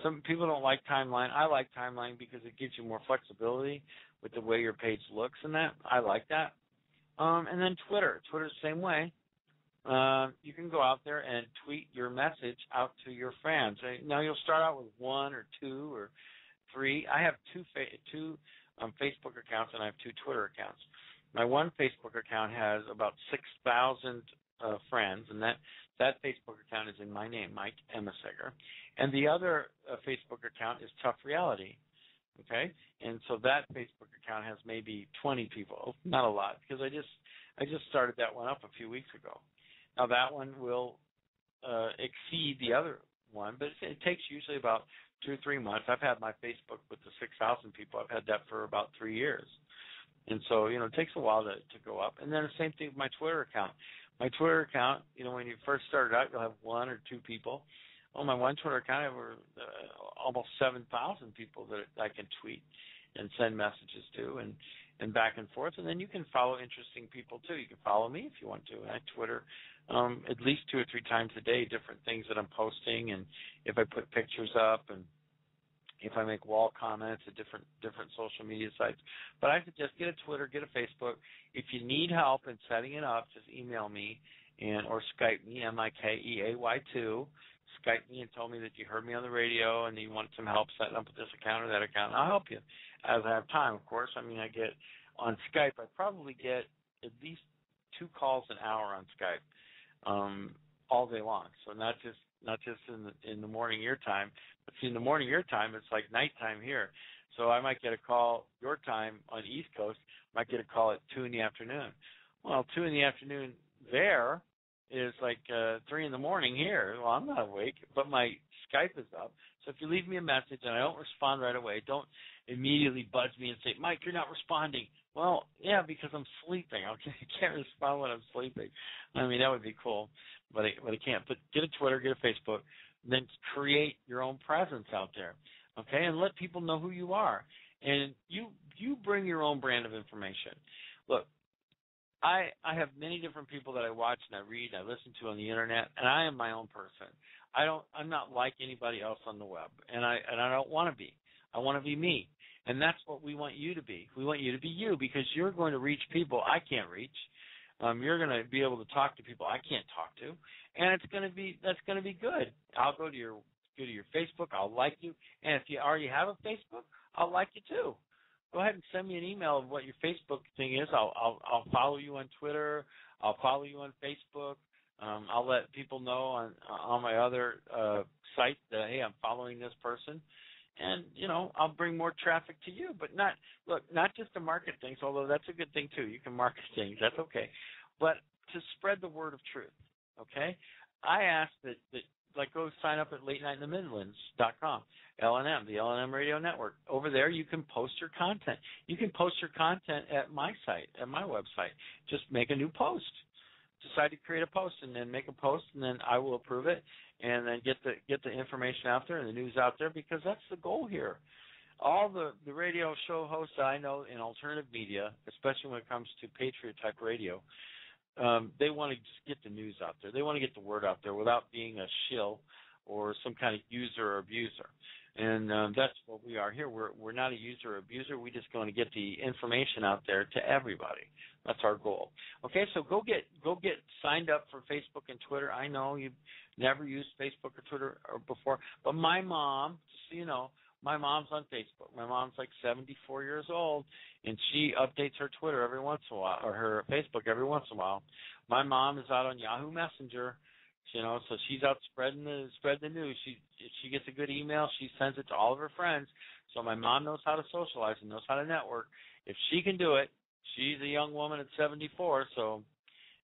Some people don't like timeline. I like timeline because it gives you more flexibility with the way your page looks and that. I like that. And then Twitter. Twitter's the same way. You can go out there and tweet your message out to your fans. Now, you'll start out with 1 or 2 or 3. I have two Facebook accounts, and I have 2 Twitter accounts. My one Facebook account has about 6,000 friends, and that Facebook account is in my name, Mike Aemisegger. And the other Facebook account is Tough Reality, okay? And so that Facebook account has maybe 20 people, not a lot, because I just started that one up a few weeks ago. Now, that one will exceed the other one, but it takes usually about 2 or 3 months. I've had my Facebook with the 6,000 people. I've had that for about 3 years. And so, you know, it takes a while to go up. And then the same thing with my Twitter account. My Twitter account, you know, when you first started out, you'll have 1 or 2 people. On my one Twitter account, I have almost 7,000 people that I can tweet and send messages to and back and forth. And then you can follow interesting people, too. You can follow me if you want to. And I Twitter at least 2 or 3 times a day, different things that I'm posting, and if I put pictures up, and if I make wall comments at different social media sites. But I suggest get a Twitter, get a Facebook. If you need help in setting it up, just email me or Skype me, MIKEAY2. Skype me and tell me that you heard me on the radio and you want some help setting up with this account or that account. I'll help you as I have time, of course. I mean, I get on Skype, I probably get at least 2 calls an hour on Skype all day long. So not just in the morning your time, but see, in the morning your time, it's like nighttime here. So I might get a call your time on East Coast, might get a call at 2 in the afternoon. Well, 2 in the afternoon there is like 3 in the morning here. Well, I'm not awake, but my Skype is up. So if you leave me a message and I don't respond right away, don't immediately buzz me and say, Mike, you're not responding. Well, yeah, because I'm sleeping. Okay, I can't respond when I'm sleeping. I mean, that would be cool, but I can't. But get a Twitter, get a Facebook, then create your own presence out there, okay, and let people know who you are. And you bring your own brand of information. Look, I have many different people that I watch and I read and I listen to on the internet, and I am my own person. I'm not like anybody else on the web, and I don't want to be. I want to be me. And that's what we want you to be. We want you to be you because you're going to reach people I can't reach. You're going to be able to talk to people I can't talk to, and that's going to be good. I'll go to your Facebook. I'll like you, and if you already have a Facebook, I'll like you too. Go ahead and send me an email of what your Facebook thing is. I'll follow you on Twitter. I'll follow you on Facebook. I'll let people know on my other site that, hey, I'm following this person. And, I'll bring more traffic to you. But not just to market things, although that's a good thing too. You can market things. That's okay. But to spread the word of truth, okay? I ask that go sign up at latenightinthe-Midlands.com, LNM, the LNM Radio Network. Over there, you can post your content. You can post your content at my site, at my website. Just make a new post. Decide to create a post and then make a post, and then I will approve it, and then get the information out there and the news out there, because that's the goal here. All the radio show hosts that I know in alternative media, especially when it comes to Patriot-type radio, they want to just get the news out there. They want to get the word out there without being a shill or some kind of user or abuser. And that's what we are here. We're not a user or abuser. We just going to get the information out there to everybody. That's our goal. Okay, so go get signed up for Facebook and Twitter. I know you've never used Facebook or Twitter before, but my mom, just so you know, my mom's on Facebook. My mom's like 74 years old, and she updates her Twitter every once in a while, or her Facebook every once in a while. My mom is out on Yahoo Messenger, so she's out spreading the news. She gets a good email, she sends it to all of her friends. So my mom knows how to socialize and knows how to network. If she can do it, she's a young woman at 74. So,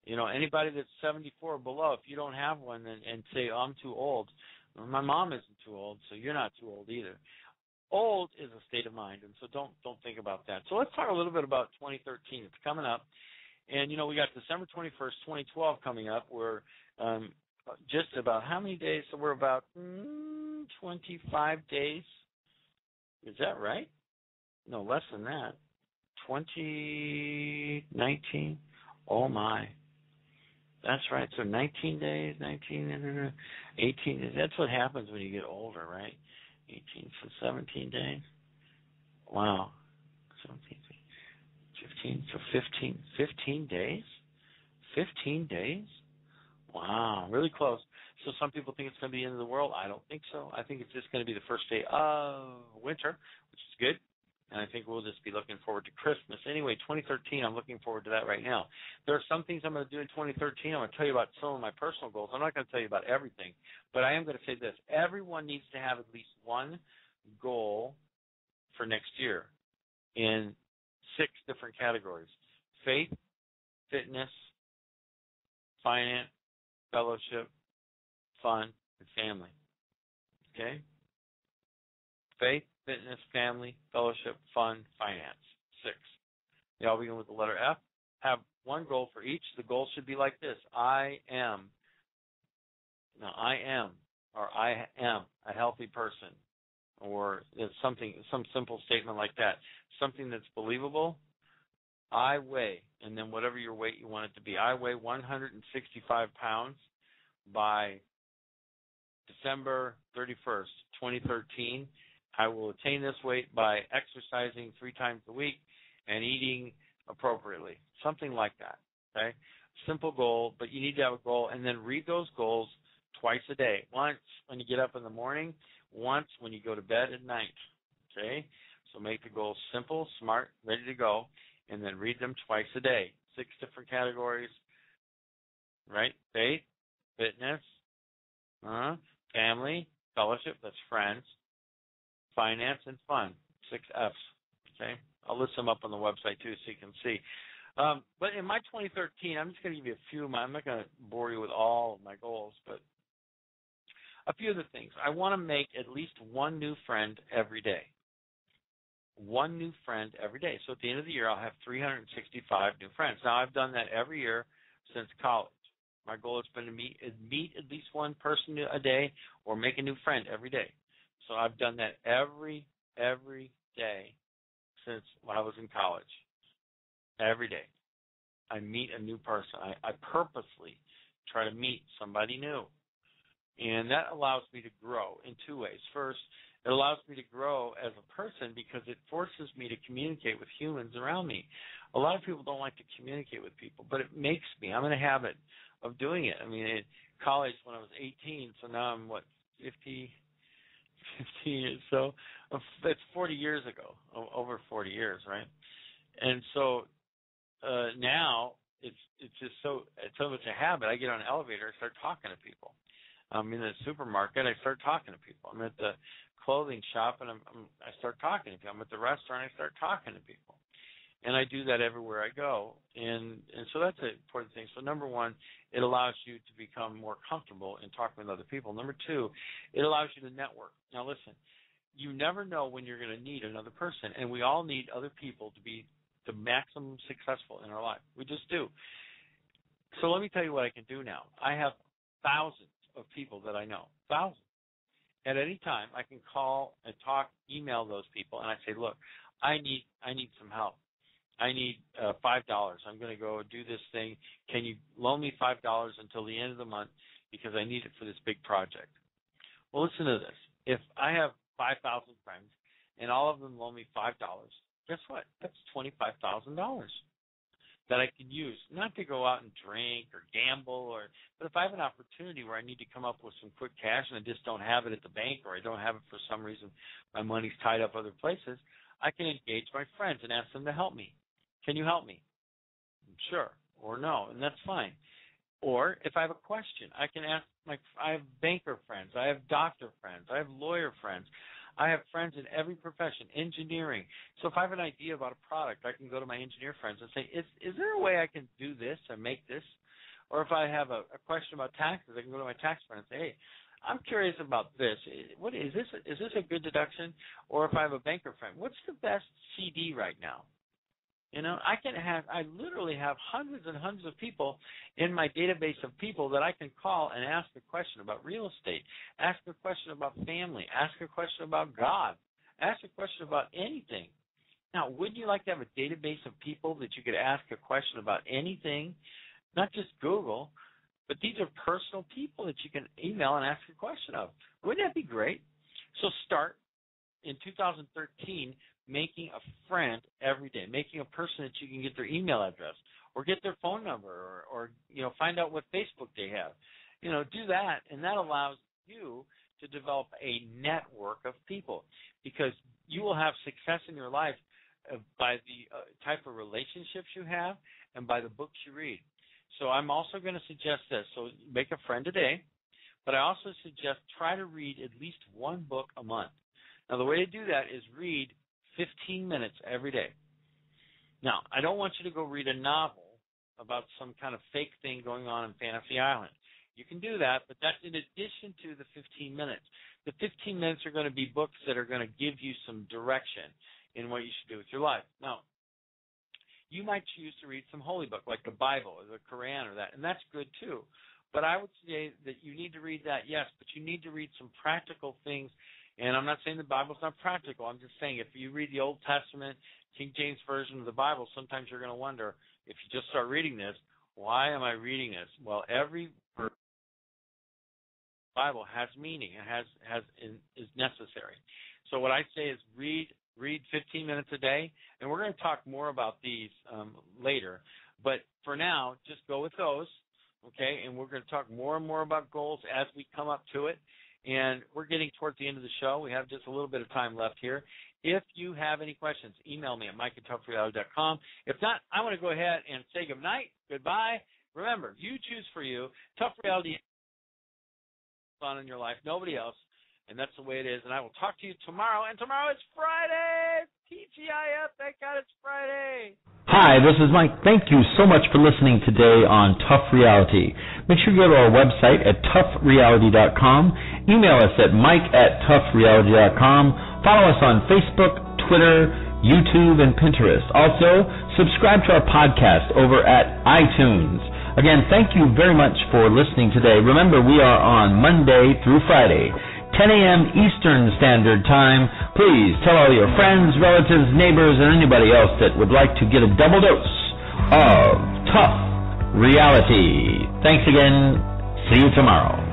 anybody that's 74 or below, if you don't have one and say, oh, I'm too old, my mom isn't too old, so you're not too old either. Old is a state of mind, and so don't think about that. So let's talk a little bit about 2013. It's coming up, and we got December 21st, 2012 coming up. We're just about how many days? So we're about 25 days. Is that right? No, less than that. 2019. Oh my. That's right. So 19 days, 18 days. That's what happens when you get older, right? 18, so 17 days. Wow. 17, 15, so 15 days? 15 days? Wow, really close. So some people think it's going to be the end of the world. I don't think so. I think it's just going to be the first day of winter, which is good. And I think we'll just be looking forward to Christmas. Anyway, 2013, I'm looking forward to that right now. There are some things I'm going to do in 2013. I'm going to tell you about some of my personal goals. I'm not going to tell you about everything, but I am going to say this. Everyone needs to have at least one goal for next year in 6 different categories: faith, fitness, finance, fellowship, fun, and family. Okay? Faith, fitness, family, fellowship, fun, finance. 6. They all begin with the letter F. Have one goal for each. The goal should be like this: I am a healthy person, or some simple statement like that. Something that's believable. I weigh, and then whatever your weight you want it to be. I weigh 165 pounds by December 31st, 2013. I will attain this weight by exercising 3 times a week and eating appropriately. Something like that, okay? Simple goal, but you need to have a goal, and then read those goals twice a day. Once when you get up in the morning, once when you go to bed at night, okay? So make the goals simple, smart, ready to go, and then read them twice a day. 6 different categories, right? Faith, fitness, family, fellowship, that's friends, finance, and fun. 6 F's, okay? I'll list them up on the website, too, so you can see. But in my 2013, I'm just going to give you a few. I'm not going to bore you with all of my goals, but a few of the things. I want to make at least one new friend every day. One new friend every day. So at the end of the year, I'll have 365 new friends. Now, I've done that every year since college. My goal has been to meet at least one person a day or make a new friend every day. So I've done that every day since I was in college. Every day. I meet a new person. I purposely try to meet somebody new. And that allows me to grow in 2 ways. First, It allows me to grow as a person because it forces me to communicate with humans around me. A lot of people don't like to communicate with people, but it makes me. I'm in a habit of doing it. I mean, in college when I was 18, so now I'm, 15 years. So that's 40 years ago, over 40 years, right? And so now it's just so much a habit. I get on an elevator, I start talking to people. I'm in the supermarket, I start talking to people. I'm at the clothing shop, and I start talking to people. I'm at the restaurant, I start talking to people. And I do that everywhere I go. And so that's an important thing. So number one, it allows you to become more comfortable in talking with other people. Number two, it allows you to network. Now listen, you never know when you're going to need another person, and we all need other people to be the maximum successful in our life. We just do. So let me tell you what I can do now. I have thousands of people that I know, thousands. At any time, I can call and talk, email those people, and I say, look, I need some help. I need $5. I'm going to go do this thing. Can you loan me $5 until the end of the month because I need it for this big project? Well, listen to this. If I have 5,000 friends and all of them loan me $5, guess what? That's $25,000 that I can use, not to go out and drink or gamble, but if I have an opportunity where I need to come up with some quick cash and I just don't have it at the bank, or I don't have it for some reason, my money's tied up other places, I can engage my friends and ask them to help me. Can you help me? Sure, or no, and that's fine. Or if I have a question, I can ask I have banker friends, I have doctor friends, I have lawyer friends, I have friends in every profession, engineering. So if I have an idea about a product, I can go to my engineer friends and say, is there a way I can do this or make this? Or if I have a question about taxes, I can go to my tax friend and say, hey, I'm curious about this. What is this? Is this a good deduction? Or if I have a banker friend, what's the best CD right now? You know, I literally have hundreds and hundreds of people in my database of people that I can call and ask a question about real estate, ask a question about family, ask a question about God, ask a question about anything. Now, wouldn't you like to have a database of people that you could ask a question about anything, not just Google, but these are personal people that you can email and ask a question of? Wouldn't that be great? So start in 2013 making a friend every day, making a person that you can get their email address or get their phone number or find out what Facebook they have. Do that, and that allows you to develop a network of people because you will have success in your life by the type of relationships you have and by the books you read. So I'm also going to suggest this. So make a friend today, but I also suggest try to read at least one book a month. Now, the way to do that is read 15 minutes every day. Now, I don't want you to go read a novel about some kind of fake thing going on in Fantasy Island. You can do that, but that's in addition to the 15 minutes. The 15 minutes are going to be books that are going to give you some direction in what you should do with your life. Now, you might choose to read some holy book like the Bible or the Quran or that, and that's good too. But I would say that you need to read that, yes, but you need to read some practical things. And I'm not saying the Bible's not practical. I'm just saying if you read the Old Testament, King James Version of the Bible, sometimes you're going to wonder, if you just start reading this, why am I reading this? Well, every verse of the Bible has meaning and is necessary. So what I say is read 15 minutes a day, and we're going to talk more about these later. But for now, just go with those, okay? And we're going to talk more and more about goals as we come up to it. And we're getting towards the end of the show. We have just a little bit of time left here. If you have any questions, email me at mike@toughreality.com. If not, I want to go ahead and say good night, goodbye. Remember, you choose for you. Tough Reality on in your life, nobody else. And that's the way it is. And I will talk to you tomorrow. And tomorrow is Friday. TGIF, thank God it's Friday. Hi, this is Mike. Thank you so much for listening today on Tough Reality. Make sure you go to our website at toughreality.com. Email us at mike@toughreality.com. Follow us on Facebook, Twitter, YouTube, and Pinterest. Also, subscribe to our podcast over at iTunes. Again, thank you very much for listening today. Remember, we are on Monday through Friday, 10 a.m. Eastern Standard Time. Please tell all your friends, relatives, neighbors, and anybody else that would like to get a double dose of Tough Reality. Thanks again. See you tomorrow.